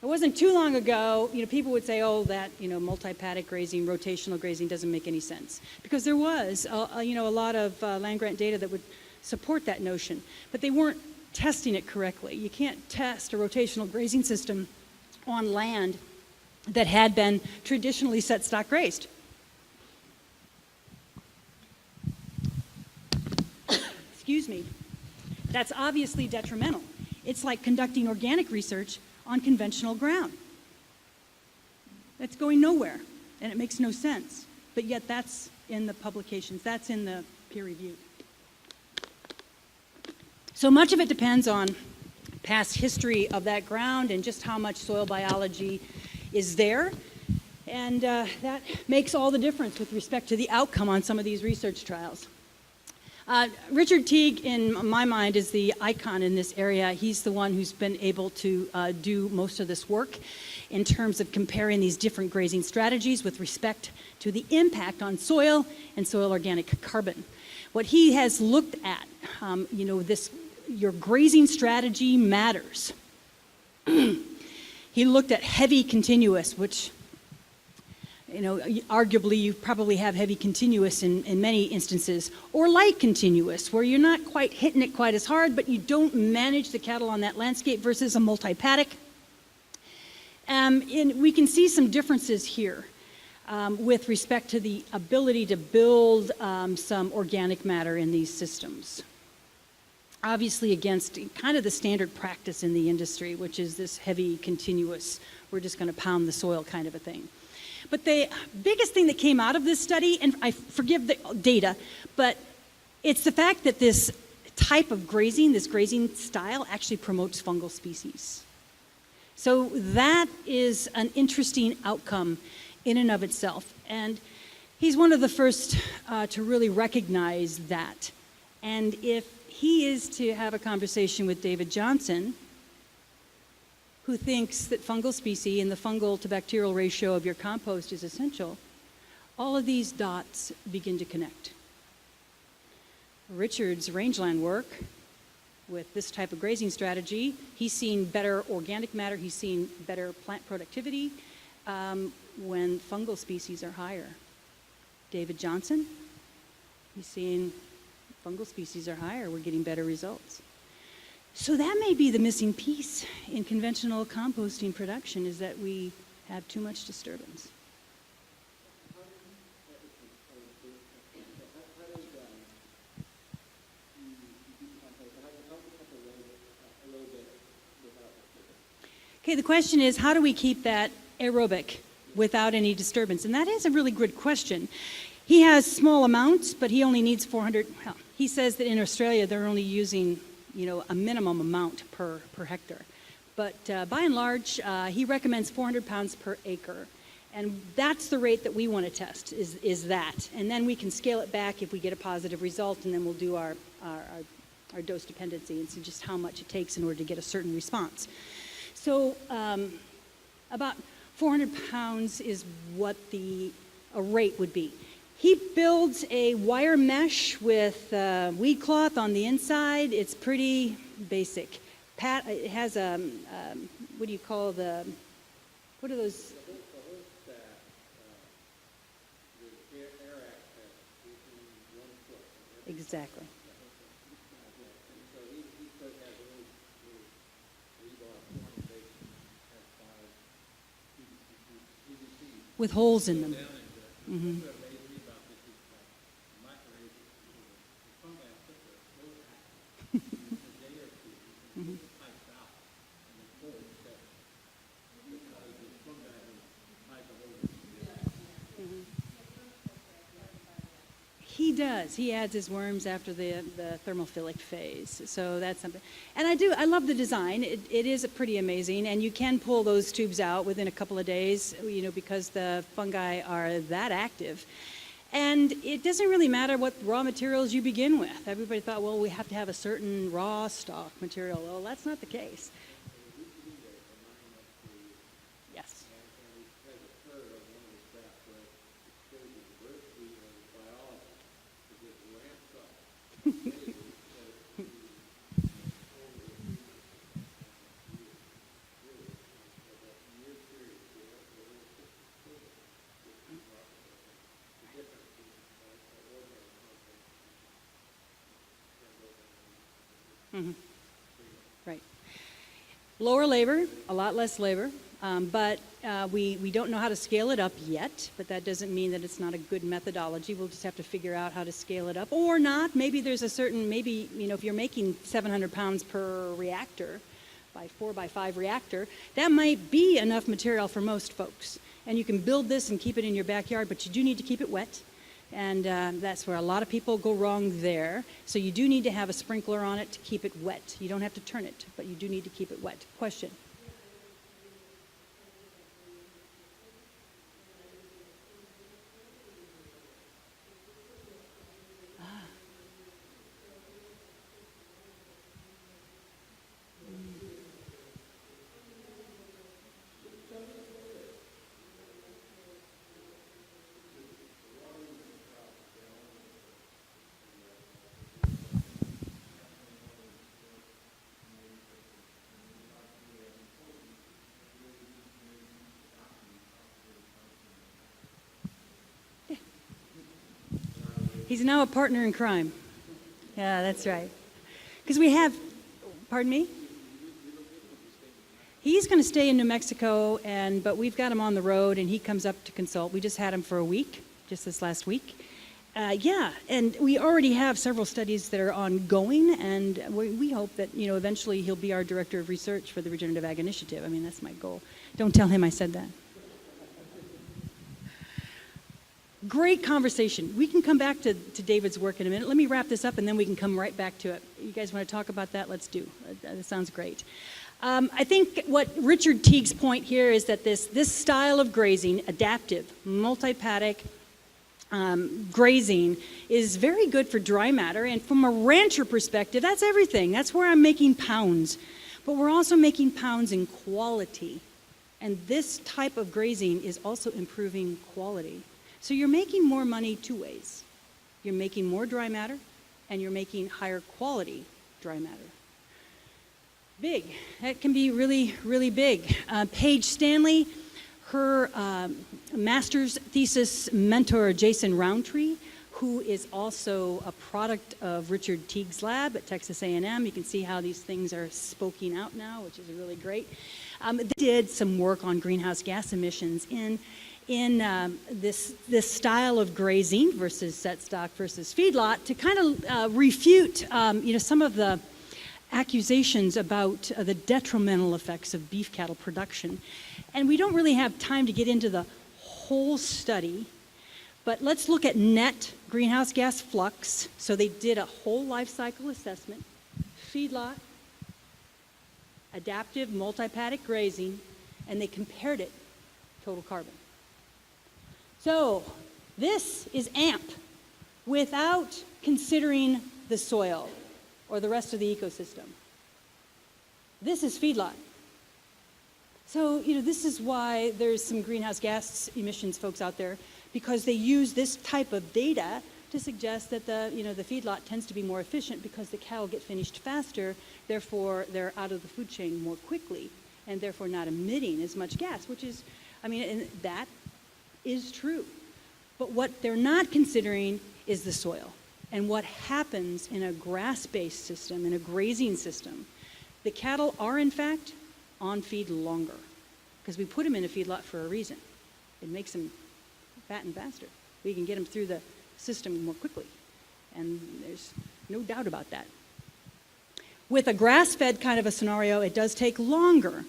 It wasn't too long ago, people would say, oh, that, multi-paddock grazing, rotational grazing doesn't make any sense. Because there was, a lot of land-grant data that would support that notion. But they weren't testing it correctly. You can't test a rotational grazing system on land that had been traditionally set stock grazed. Excuse me. That's obviously detrimental. It's like conducting organic research on conventional ground. That's going nowhere, and it makes no sense. But yet that's in the publications, that's in the peer review. So much of it depends on past history of that ground and just how much soil biology is there. And that makes all the difference with respect to the outcome on some of these research trials. Richard Teague, in my mind, is the icon in this area. He's the one who's been able to do most of this work in terms of comparing these different grazing strategies with respect to the impact on soil and soil organic carbon. What he has looked at, your grazing strategy matters. He looked at heavy continuous, which arguably you probably have heavy continuous in many instances, or light continuous, where you're not quite hitting it quite as hard, but you don't manage the cattle on that landscape versus a multi-paddock. And we can see some differences here with respect to the ability to build some organic matter in these systems. Obviously against kind of the standard practice in the industry, which is this heavy continuous, we're just going to pound the soil kind of a thing. But the biggest thing that came out of this study, and I forgive the data, but it's the fact that this type of grazing, this grazing style, actually promotes fungal species. So that is an interesting outcome in and of itself. And he's one of the first to really recognize that. And if he is to have a conversation with David Johnson, who thinks that fungal species and the fungal to bacterial ratio of your compost is essential, all of these dots begin to connect. Richard's rangeland work with this type of grazing strategy, he's seen better organic matter, he's seen better plant productivity when fungal species are higher. David Johnson, he's seen fungal species are higher, we're getting better results. So that may be the missing piece in conventional composting production, is that we have too much disturbance. Okay, the question is, how do we keep that aerobic without any disturbance? And that is a really good question. He has small amounts, but he only needs 400. Well, he says that in Australia they're only using, a minimum amount per hectare. But by and large, he recommends 400 pounds per acre. And that's the rate that we want to test, is that. And then we can scale it back if we get a positive result, and then we'll do our dose dependency and see just how much it takes in order to get a certain response. So about 400 pounds is what a rate would be. He builds a wire mesh with weed cloth on the inside. It's pretty basic. It has what do you call what are those? Exactly. With holes in them. Mm-hmm. He does. He adds his worms after the thermophilic phase. So that's something. And I love the design. It is pretty amazing. And you can pull those tubes out within a couple of days, because the fungi are that active. And it doesn't really matter what raw materials you begin with. Everybody thought, well, we have to have a certain raw stock material. Well, that's not the case. Yes. Mm-hmm. Right. Lower labor, a lot less labor, but we don't know how to scale it up yet, but that doesn't mean that it's not a good methodology. We'll just have to figure out how to scale it up or not. Maybe there's a certain, if you're making 700 pounds per reactor, by 4 by 5 reactor, that might be enough material for most folks. And you can build this and keep it in your backyard, but you do need to keep it wet. And that's where a lot of people go wrong there. So you do need to have a sprinkler on it to keep it wet. You don't have to turn it, but you do need to keep it wet. Question? He's now a partner in crime. Yeah, that's right. Because we have, pardon me? He's going to stay in New Mexico, but we've got him on the road, and he comes up to consult. We just had him for a week, just this last week. Yeah, and we already have several studies that are ongoing, and we hope that, eventually he'll be our director of research for the Regenerative Ag Initiative. I mean, that's my goal. Don't tell him I said that. Great conversation. We can come back to David's work in a minute. Let me wrap this up, and then we can come right back to it. You guys want to talk about that? Let's do. That sounds great. I think what Richard Teague's point here is that this style of grazing, adaptive, multi-paddock grazing, is very good for dry matter. And from a rancher perspective, that's everything. That's where I'm making pounds. But we're also making pounds in quality. And this type of grazing is also improving quality. So you're making more money two ways. You're making more dry matter, and you're making higher quality dry matter. Big. That can be really, really big. Paige Stanley, her master's thesis mentor, Jason Roundtree, who is also a product of Richard Teague's lab at Texas A&M. You can see how these things are spoking out now, which is really great. They did some work on greenhouse gas emissions in this style of grazing versus set stock versus feedlot to kind of refute some of the accusations about the detrimental effects of beef cattle production. And we don't really have time to get into the whole study, but let's look at net greenhouse gas flux. So they did a whole life cycle assessment, feedlot, adaptive multi-paddock grazing, and they compared it total carbon. So this is AMP without considering the soil or the rest of the ecosystem. This is feedlot. So, this is why there's some greenhouse gas emissions folks out there, because they use this type of data to suggest that the feedlot tends to be more efficient because the cattle get finished faster, therefore they're out of the food chain more quickly, and therefore not emitting as much gas, which is, and that is true. But what they're not considering is the soil. And what happens in a grass-based system, in a grazing system, the cattle are, in fact, on feed longer because we put them in a feedlot for a reason. It makes them fat and faster. We can get them through the system more quickly, and there's no doubt about that. With a grass-fed kind of a scenario, it does take longer.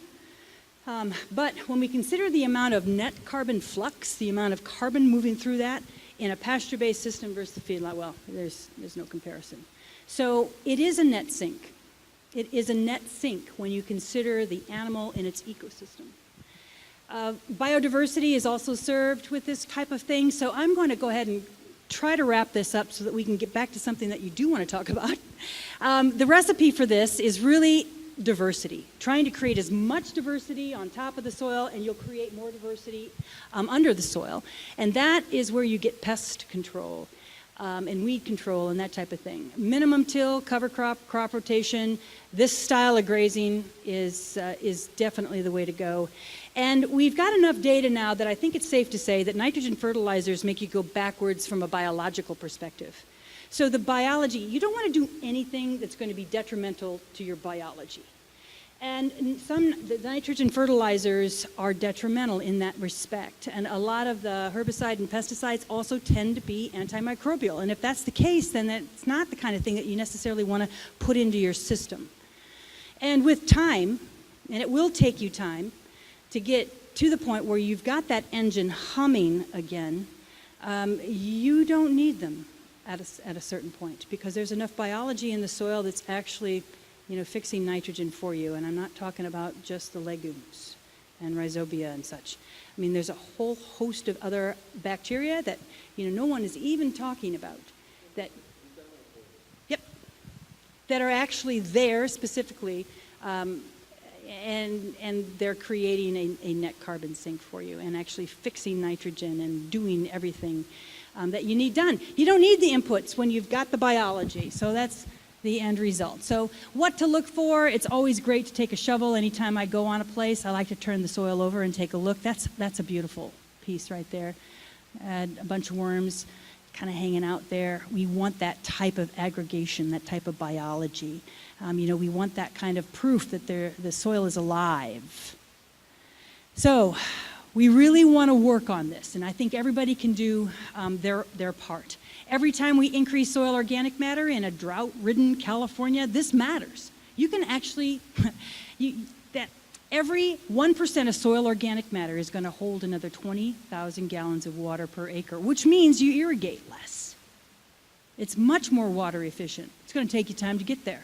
But when we consider the amount of net carbon flux, the amount of carbon moving through that, in a pasture-based system versus the feedlot, well, there's no comparison. So it is a net sink. It is a net sink when you consider the animal in its ecosystem. Biodiversity is also served with this type of thing, so I'm going to go ahead and try to wrap this up so that we can get back to something that you do want to talk about. The recipe for this is really diversity, trying to create as much diversity on top of the soil, and you'll create more diversity under the soil. And that is where you get pest control and weed control and that type of thing. Minimum till, cover crop, crop rotation. This style of grazing is definitely the way to go. And we've got enough data now that I think it's safe to say that nitrogen fertilizers make you go backwards from a biological perspective. So the biology, you don't want to do anything that's going to be detrimental to your biology. And the nitrogen fertilizers are detrimental in that respect. And a lot of the herbicide and pesticides also tend to be antimicrobial. And if that's the case, then it's not the kind of thing that you necessarily want to put into your system. And with time, and it will take you time to get to the point where you've got that engine humming again, you don't need them at a certain point, because there's enough biology in the soil that's actually fixing nitrogen for you. And I'm not talking about just the legumes and rhizobia and such. I mean, there's a whole host of other bacteria that no one is even talking about that that are actually there specifically, and they're creating a net carbon sink for you and actually fixing nitrogen and doing everything that you need done. You don't need the inputs when you've got the biology. So that's the end result. So what to look for? It's always great to take a shovel anytime I go on a place. I like to turn the soil over and take a look. That's a beautiful piece right there. Add a bunch of worms. kind of hanging out there. We want that type of aggregation, that type of biology. We want that kind of proof that the soil is alive. So we really want to work on this, and I think everybody can do their part. Every time we increase soil organic matter in a drought-ridden California, this matters. You can actually, that every 1% of soil organic matter is going to hold another 20,000 gallons of water per acre, which means you irrigate less. It's much more water efficient. It's going to take you time to get there.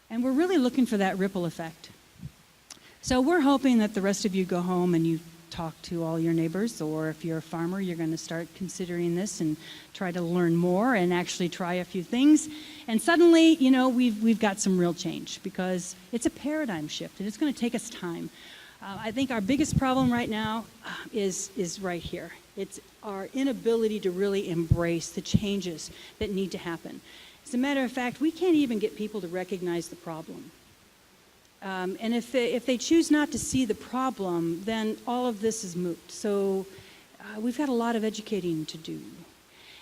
And we're really looking for that ripple effect. So we're hoping that the rest of you go home and you talk to all your neighbors, or if you're a farmer, you're going to start considering this and try to learn more and actually try a few things. And suddenly, we've got some real change, because it's a paradigm shift and it's going to take us time. I think our biggest problem right now is right here. It's our inability to really embrace the changes that need to happen. As a matter of fact, we can't even get people to recognize the problem. And if they choose not to see the problem, then all of this is moot. So we've got a lot of educating to do.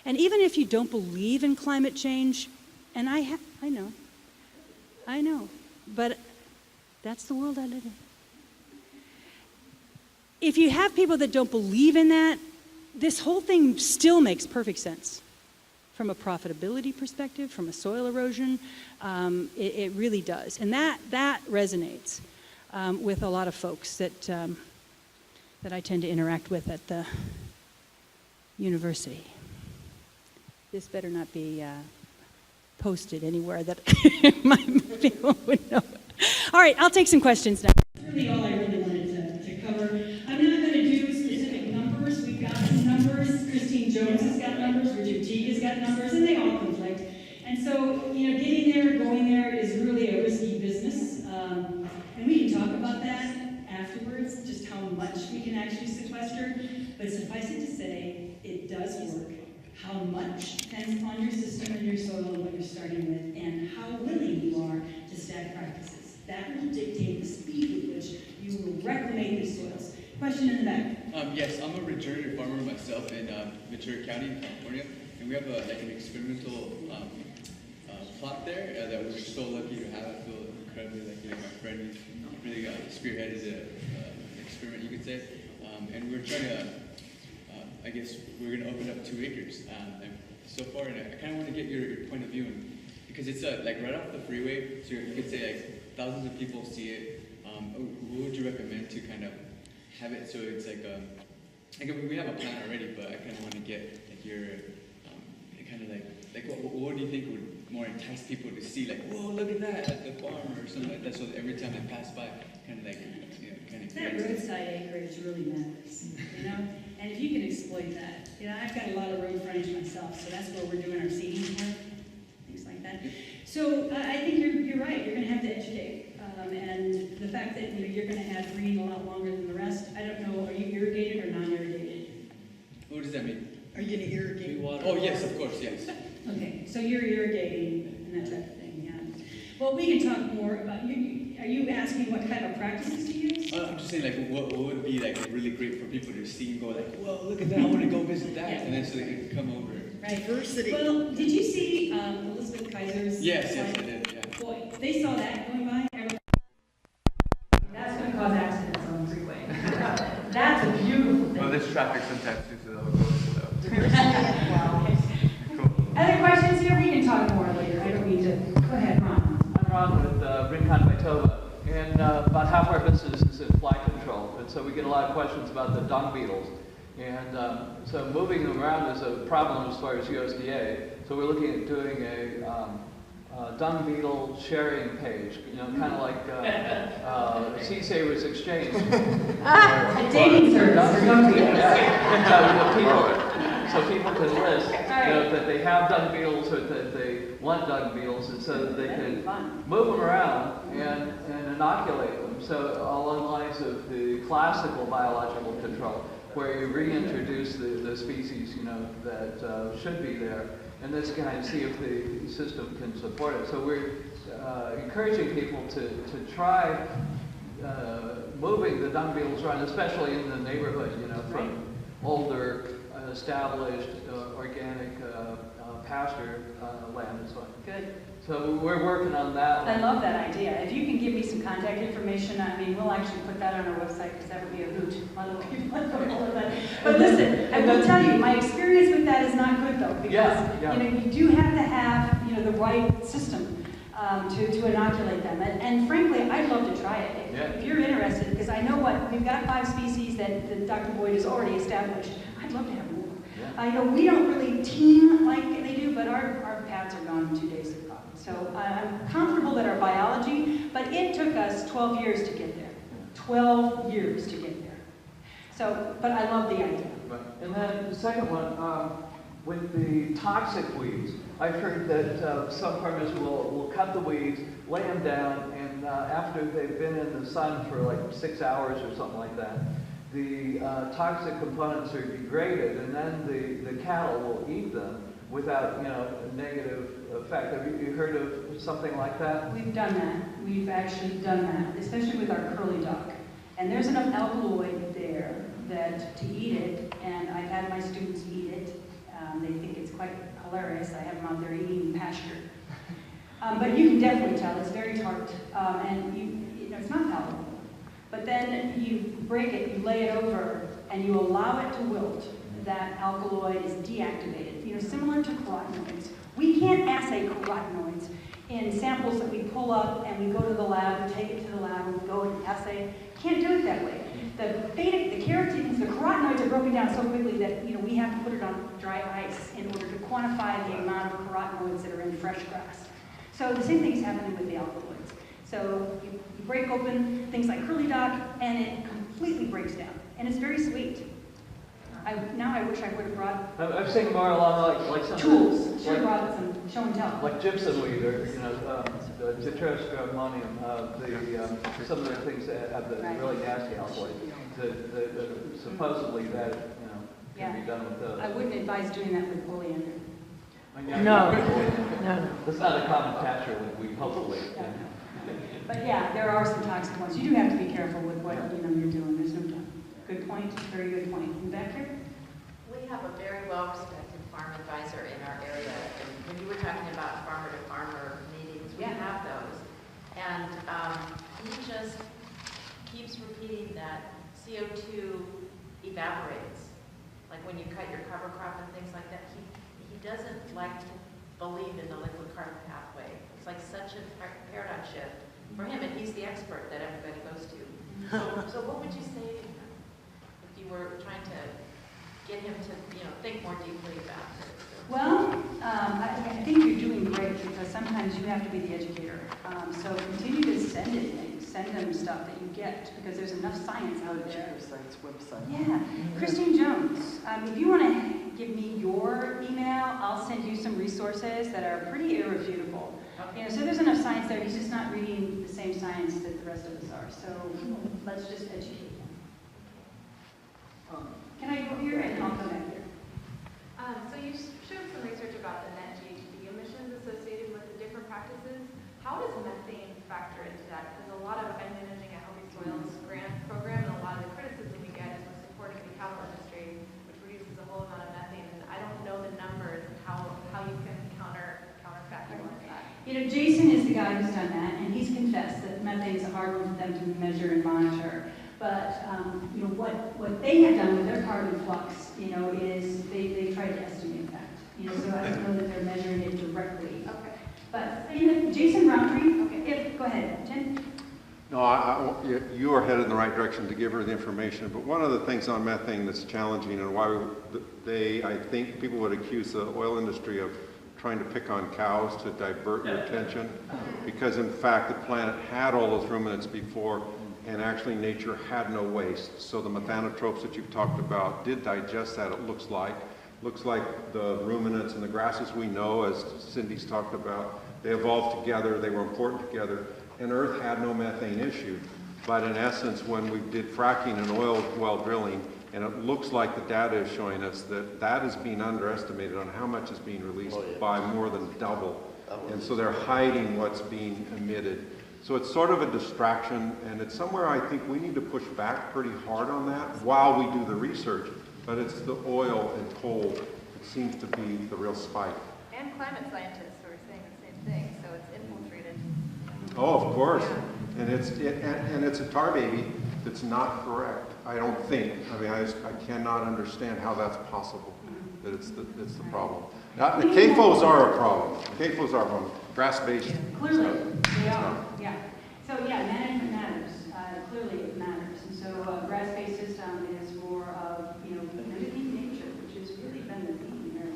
And even if you don't believe in climate change, and I know, but that's the world I live in. If you have people that don't believe in that, this whole thing still makes perfect sense. From a profitability perspective, from a soil erosion, it really does. And that resonates with a lot of folks that I tend to interact with at the university. This better not be posted anywhere that my people would know. All right, I'll take some questions now. That's really all I really wanted to cover. I'm not going to do specific numbers. We've got some numbers. Christine Jones has got numbers. Richard Teague has got numbers, and they all conflict. And so, getting there, going there is really a risky business. And we can talk about that afterwards, just how much we can actually sequester. But suffice it to say, it does work. How much depends on your system and your soil and what you're starting with, and how willing you are to stack practices. That will dictate the speed with which you will reclaim these soils. Question in the back. Yes, I'm a regenerative farmer myself in Ventura County, in California, and we have an experimental plot there that we're so lucky to have. I feel incredibly lucky. Like my friend really spearheaded an experiment, you could say, and we're trying to. I guess we're going to open up 2 acres. And so far, and I kind of want to get your point of view, because it's like right off the freeway, so you could say like thousands of people see it. What would you recommend to kind of have it so it's like we have a plan already, but I kind of want to get like your kind of like what do you think would more entice people to see, like, whoa, look at that at the farm or something like that, so that every time they pass by, kind of like kind of that roadside acreage really matters, and if you can exploit that, I've got a lot of road frontage myself, so that's where we're doing our seeding work, things like that. So I think you're right. You're going to have to educate. And the fact that you're going to have green a lot longer than the rest, I don't know, are you irrigated or non-irrigated? What does that mean? Are you going to irrigate water? Oh, yes, of course, yes. Okay, so you're irrigating and that type of thing, yeah. Well, we can talk more about, are you asking what kind of practices to use? I'm just saying, like, what would be like really great for people to see and go like, whoa, look at that, I want to go visit that, and then so they can come over. Right. Diversity. Well, did you see Elizabeth Kaiser's? Yes, I did, yeah. Boy, they saw that going by. That's going to cause accidents on the freeway. That's a beautiful thing. Well, there's traffic sometimes too, so that'll go. Wow. Cool. Other questions here? We can talk more later. I don't need to. Go ahead, Ron. I'm Ron with Rincon Manitoba, and about half our business is in fly control, and so we get a lot of questions about the dung beetles. And so moving them around is a problem as far as USDA. So we're looking at doing a dung beetle sharing page, kind of like Sea Savers Exchange. A dating service for dung beetles. So people can list that they have dung beetles or that they want dung beetles, and so that they can move them around and inoculate them. So along the lines of the classical biological control, where you reintroduce the species, that should be there, and this kind of see if the system can support it. So we're encouraging people to try moving the dung beetles around, especially in the neighborhood, you know, from Right. older, established, organic pasture land and so on. Good. So we're working on that I one. love that idea. If you can give me some contact information, I mean, we'll actually put that on our website because that would be a hoot. A lot of people don't know that. But listen, I will tell you, my experience with that is not good though, because Yeah. you know, you do have to have, you know, the right system to inoculate them. And frankly, I'd love to try it. Yeah. If you're interested, because I know what, we've got 5 species that Dr. Boyd has already established. I'd love to have more. Yeah. You know, we don't really team like they do, but our pads are gone in 2 days of crop. So I'm comfortable that our biology, but it took us 12 years to get there. 12 years to get there. So, but I love the idea. Right. And then the second one, with the toxic weeds, I've heard that some farmers will cut the weeds, lay them down, and after they've been in the sun for like 6 hours or something like that, the toxic components are degraded, and then the cattle will eat them without, you know, a negative effect. Have you heard of something like that? We've done that. We've actually done that, especially with our curly duck. And there's enough alkaloid there that to eat it, and I've had my students eat it. They think it's quite hilarious. I have them out there eating pasture. But you can definitely tell it's very tart, and you know it's not palatable. But then you break it, you lay it over, and you allow it to wilt. That alkaloid is deactivated. You know, similar to carotenoids. We can't assay carotenoids in samples that we pull up and we go to the lab, we take it to the lab, and we go and assay. Can't do it that way. The carotenes, the carotenoids are broken down so quickly that, you know, we have to put it on dry ice in order to quantify the amount of carotenoids that are in fresh grass. So the same thing is happening with the alkaloids. So you break open things like curly duck and it completely breaks down. And it's very sweet. Now I wish I would have brought I've seen more along like some tools. Should have like, brought some show and tell. like gypsum weed or, you know, the tetrahydroammonium, some of the things that have the Right. really nasty alkaloids, supposedly that, you know, can be done with those. I wouldn't advise doing that with oleander. No. That's not a common catcher we hopefully. Yeah. But yeah, there are some toxic ones. You do have to be careful with what you know you're doing. There's no doubt. Good point. Very good point. And back here? We have a very well-respected farm advisor in our area, and when you were talking about farmer-to-farmer meetings, we Yeah. have those. And he just keeps repeating that CO2 evaporates. Like when you cut your cover crop and things like that, he doesn't like to believe in the liquid carbon pathway. It's like such a paradigm shift for him, and he's the expert that everybody goes to. So what would you say to him if you were trying to get him to, you know, think more deeply about it? Well, I think you're doing great because sometimes you have to be the educator. So continue to send it things. Send them stuff that you get because there's enough science out there. Site's website. Yeah. Christine Jones, if you want to give me your email, I'll send you some resources that are pretty irrefutable. You know, so there's enough science there. He's just not reading the same science that the rest of us are. So let's just educate him. Can I go here and I'll come back here? So you showed some research about the net GHG emissions associated with the different practices. How does methane factor into that? Because a lot of I'm managing a Healthy Soils grant program, and a lot of the criticism we get is we're supporting the cattle industry, which produces a whole amount of methane, and I don't know the numbers and how you can counterfactualize that. You know, Jason is the guy who's done that, and he's confessed that methane is a hard one for them to measure and monitor. But you know what they have done with their carbon flux, you know, is they tried to estimate that. You know, so I don't know that they're measuring it directly. Okay. But you know, Jason Roundtree. Okay. Go ahead, Jen. No, you are headed in the right direction to give her the information. But one of the things on methane that's challenging and why I think people would accuse the oil industry of trying to pick on cows to divert your attention, because in fact the planet had all those ruminants before, and actually nature had no waste. So the methanotropes that you've talked about did digest that, it looks like. Looks like the ruminants and the grasses we know, as Cindy's talked about, they evolved together, they were important together, and Earth had no methane issue. But in essence, when we did fracking and oil well drilling, and it looks like the data is showing us that that is being underestimated on how much is being released by more than double. And so they're hiding what's being emitted. So it's sort of a distraction, and it's somewhere I think we need to push back pretty hard on that while we do the research. But it's the oil and coal that seems to be the real spike. And climate scientists are saying the same thing, so it's infiltrated. Oh, of course. Yeah. And it's a tar baby that's not correct. I don't think. I mean, I cannot understand how that's possible. That it's the problem. Now, the CAFOs are a problem. CAFOs are a problem. Grass-based. Clearly, they are, yeah. So, yeah, management matters. Clearly, it matters. And so, grass-based system is more of, mimicking nature, which has really been the theme here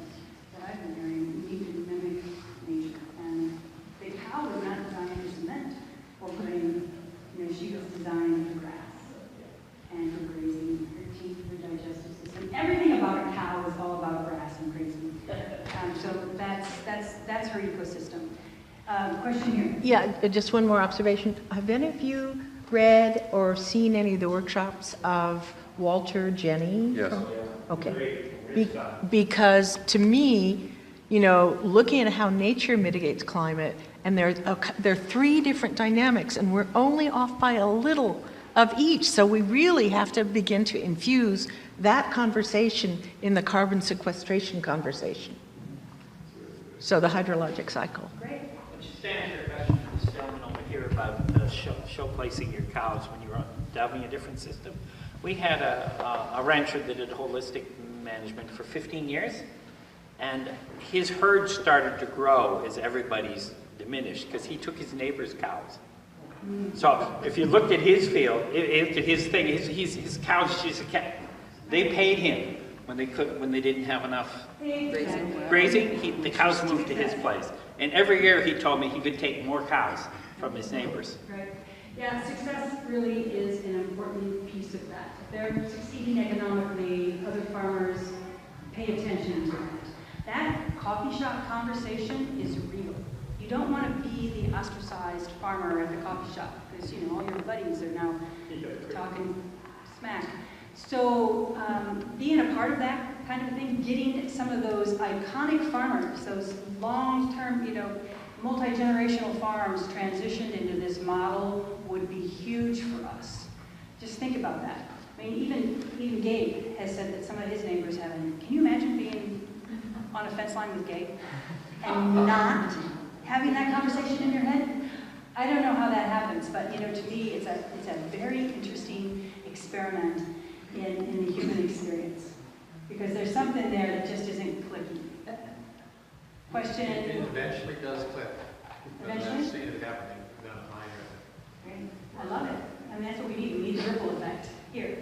that I've been hearing. We need to mimic nature. And the cow was not designed to cement or grain. She was designed for grass and for grazing. Her teeth, her digestive system. Everything about a cow is all about grass and grazing. So that's her ecosystem. Question here. Yeah, just one more observation. Have any of you read or seen any of the workshops of Walter Jenny? Yes. Okay. Because to me, looking at how nature mitigates climate, and there are 3 different dynamics, and we're only off by a little of each. So we really have to begin to infuse that conversation in the carbon sequestration conversation. So the hydrologic cycle. Great. Just to answer your question, this gentleman over here about show placing your cows when you're having a different system. We had a rancher that did holistic management for 15 years, and his herd started to grow as everybody's diminished because he took his neighbor's cows. So if you looked at his field, his thing, his cows, they paid him when they didn't have enough grazing. The cows moved to his place, and every year he told me he could take more cows from his neighbors. Right. Yeah, success really is an important piece of that. If they're succeeding economically, other farmers pay attention to that. That coffee shop conversation is real. You don't want to be the ostracized farmer at the coffee shop because, all your buddies are now talking smack. So being a part of that kind of thing, getting some of those iconic farmers, those long-term, multi-generational farms transitioned into this model would be huge for us. Just think about that. I mean, even Gabe has said that some of his neighbors haven't. Can you imagine being on a fence line with Gabe and not having that conversation in your head? I don't know how that happens, but to me, it's a very interesting experiment in the human experience because there's something there that just isn't clicking. Question? It eventually does click. Eventually? I've seen it happening down the line. Great. I love it. I mean, that's what we need. We need the ripple effect. Here.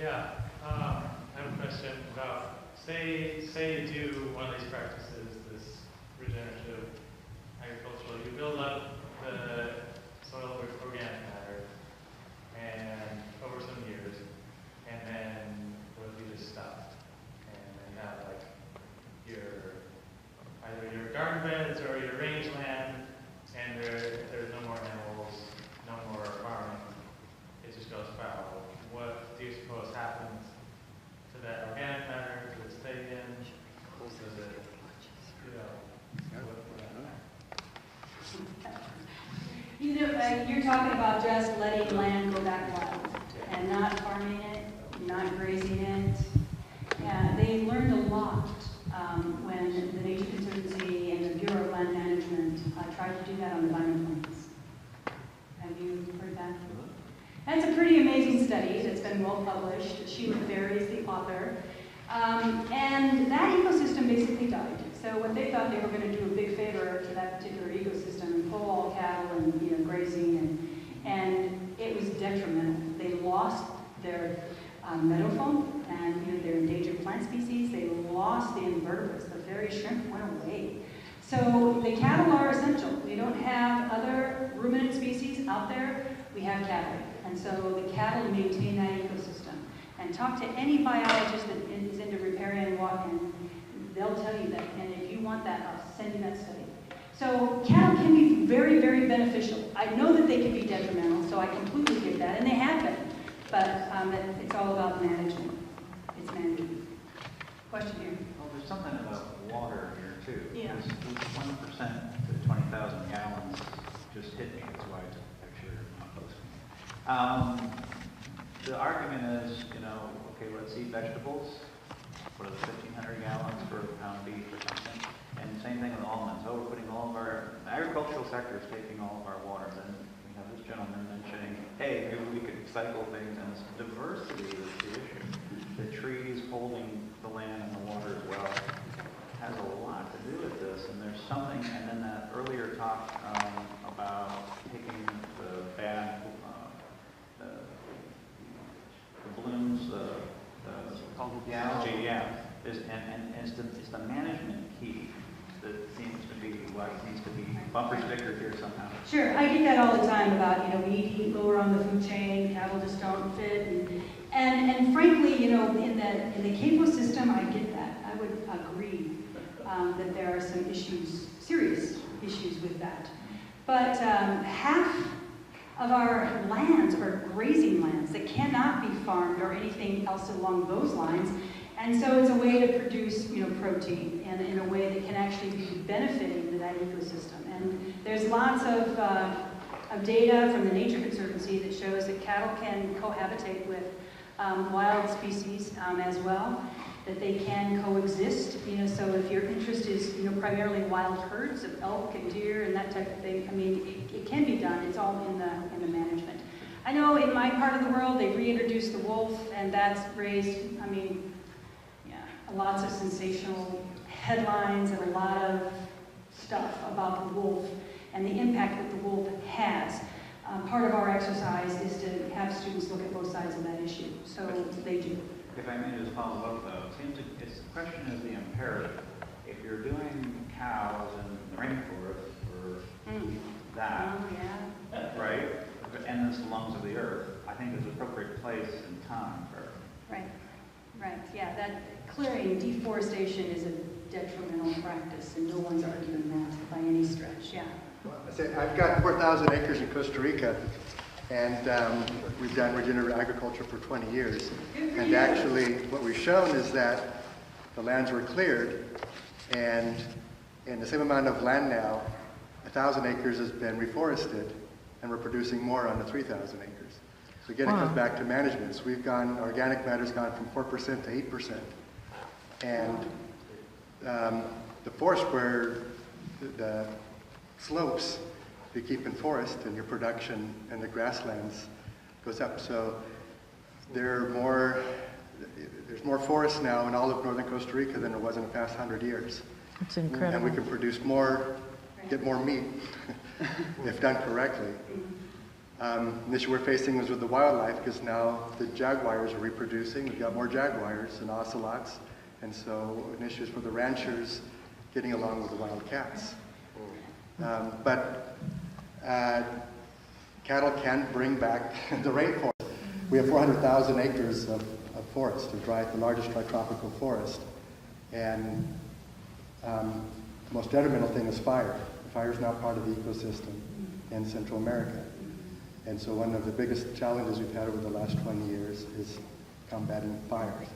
Yeah, I have a question about, say you do one of these practices, this regenerative agricultural, you build up the soil with organic matter and over some years, and then what if you just stop? And then you have like either your garden beds or your rangeland, and there's no more animals, no more farming, it just goes foul. What do you suppose happens to that organic matter? Does it stay in? Does it, You're talking about just letting land go back wild and not farming it, not grazing it. Yeah, they learned a lot when the Nature Conservancy and the Bureau of Land Management tried to do that on the Diamond Plains. Have you heard that? That's a pretty amazing study that's been well published. Sheila Ferry is the author. And that ecosystem basically died. So what they thought they were going to do a big favor to that particular ecosystem and pull all cattle and grazing, and it was detrimental. They lost their meadowfoam and their endangered plant species. They lost the invertebrates. The fairy shrimp went away. So the cattle are essential. We don't have other ruminant species out there. We have cattle. And so the cattle maintain that ecosystem. And talk to any biologist that is into riparian walking, they'll tell you that. And if you want that, I'll send you that study. So cattle can be very, very beneficial. I know that they can be detrimental, so I completely get that, and they have been. But it's all about management. It's management. Question here. Well, there's something about water here too. Yeah. This 1% to 20,000 gallons just hit me. That's why The argument is, okay, let's eat vegetables. What are the 1,500 gallons per pound beef or something? And same thing with almonds. Oh, we're putting all of our, the agricultural sector is taking all of our water. Then we have this gentleman mentioning, hey, maybe we could cycle things, and it's diversity is the issue. The trees holding the land and the water as well has a lot to do with this. And there's something, and then that earlier talk about taking the bad the blooms, the algae, and it's the management key that seems to be what needs to be bumper sticker here somehow. Sure, I get that all the time about, we need to eat lower on the food chain, cattle just don't fit, and frankly, in the CAPO system, I get that. I would agree that there are some issues, serious issues with that. But half of our lands are grazing lands that cannot be farmed or anything else along those lines. And so it's a way to produce, protein and in a way that can actually be benefiting that ecosystem. And there's lots of data from the Nature Conservancy that shows that cattle can cohabitate with wild species as well, that they can coexist. So if your interest is, primarily wild herds of elk and deer and that type of thing, it can be done. It's all in the management. I know in my part of the world, they've reintroduced the wolf, and that's raised, lots of sensational headlines and a lot of stuff about the wolf and the impact that the wolf has. Part of our exercise is to have students look at both sides of that issue, so they do. If I may just follow up though, it seems the question is the imperative. If you're doing cows in the rainforest or that, right, and it's the lungs of the earth, I think there's an appropriate place and time for. Right, yeah, that clearing, deforestation is a detrimental practice, and no one's arguing that by any stretch, yeah. Well, I've got 4,000 acres in Costa Rica, and we've done regenerative agriculture for 20 years. And actually, what we've shown is that the lands were cleared, and in the same amount of land now, 1,000 acres has been reforested, and we're producing more on the 3,000 acres. So again, it comes back to management. So organic matter's gone from 4% to 8%. And the forest where the slopes you keep in forest and your production and the grasslands goes up. So there's more forest now in all of northern Costa Rica than there was in the past 100 years. It's incredible. And we can produce more, get more meat if done correctly. The issue we're facing was with the wildlife, because now the jaguars are reproducing. We've got more jaguars and ocelots, and so an issue is for the ranchers getting along with the wild cats. But cattle can bring back the rainforest. We have 400,000 acres of forest, the largest dry tropical forest, and the most detrimental thing is fire. Fire is now part of the ecosystem in Central America. And so one of the biggest challenges we've had over the last 20 years is combating fires.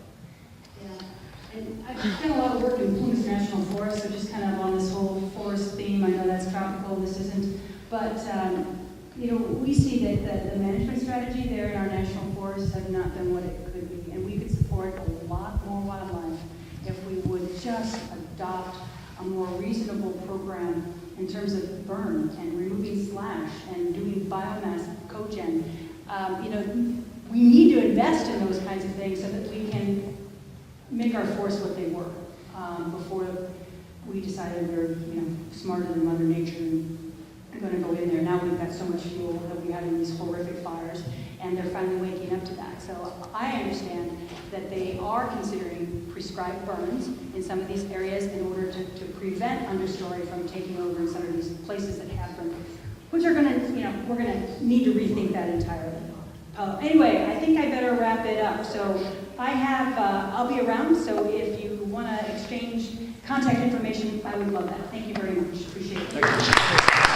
Yeah, and I've done a lot of work in Plumas National Forest, so just kind of on this whole forest theme. I know that's tropical, this isn't, but we see that the management strategy there in our national forests have not been what it could be, and we could support a lot more wildlife if we would just adopt a more reasonable program in terms of burn and removing slash and doing biomass cogen. We need to invest in those kinds of things so that we can make our forests what they were before we decided we were smarter than Mother Nature and going to go in there. Now we've got so much fuel that we're having these horrific fires, and they're finally waking up to that. So I understand that they are considering prescribed burns in some of these areas in order to prevent understory from taking over in some of these places that have them, which are going to, we're going to need to rethink that entirely. Anyway, I think I better wrap it up. So I'll be around, so if you want to exchange contact information, I would love that. Thank you very much. Appreciate it.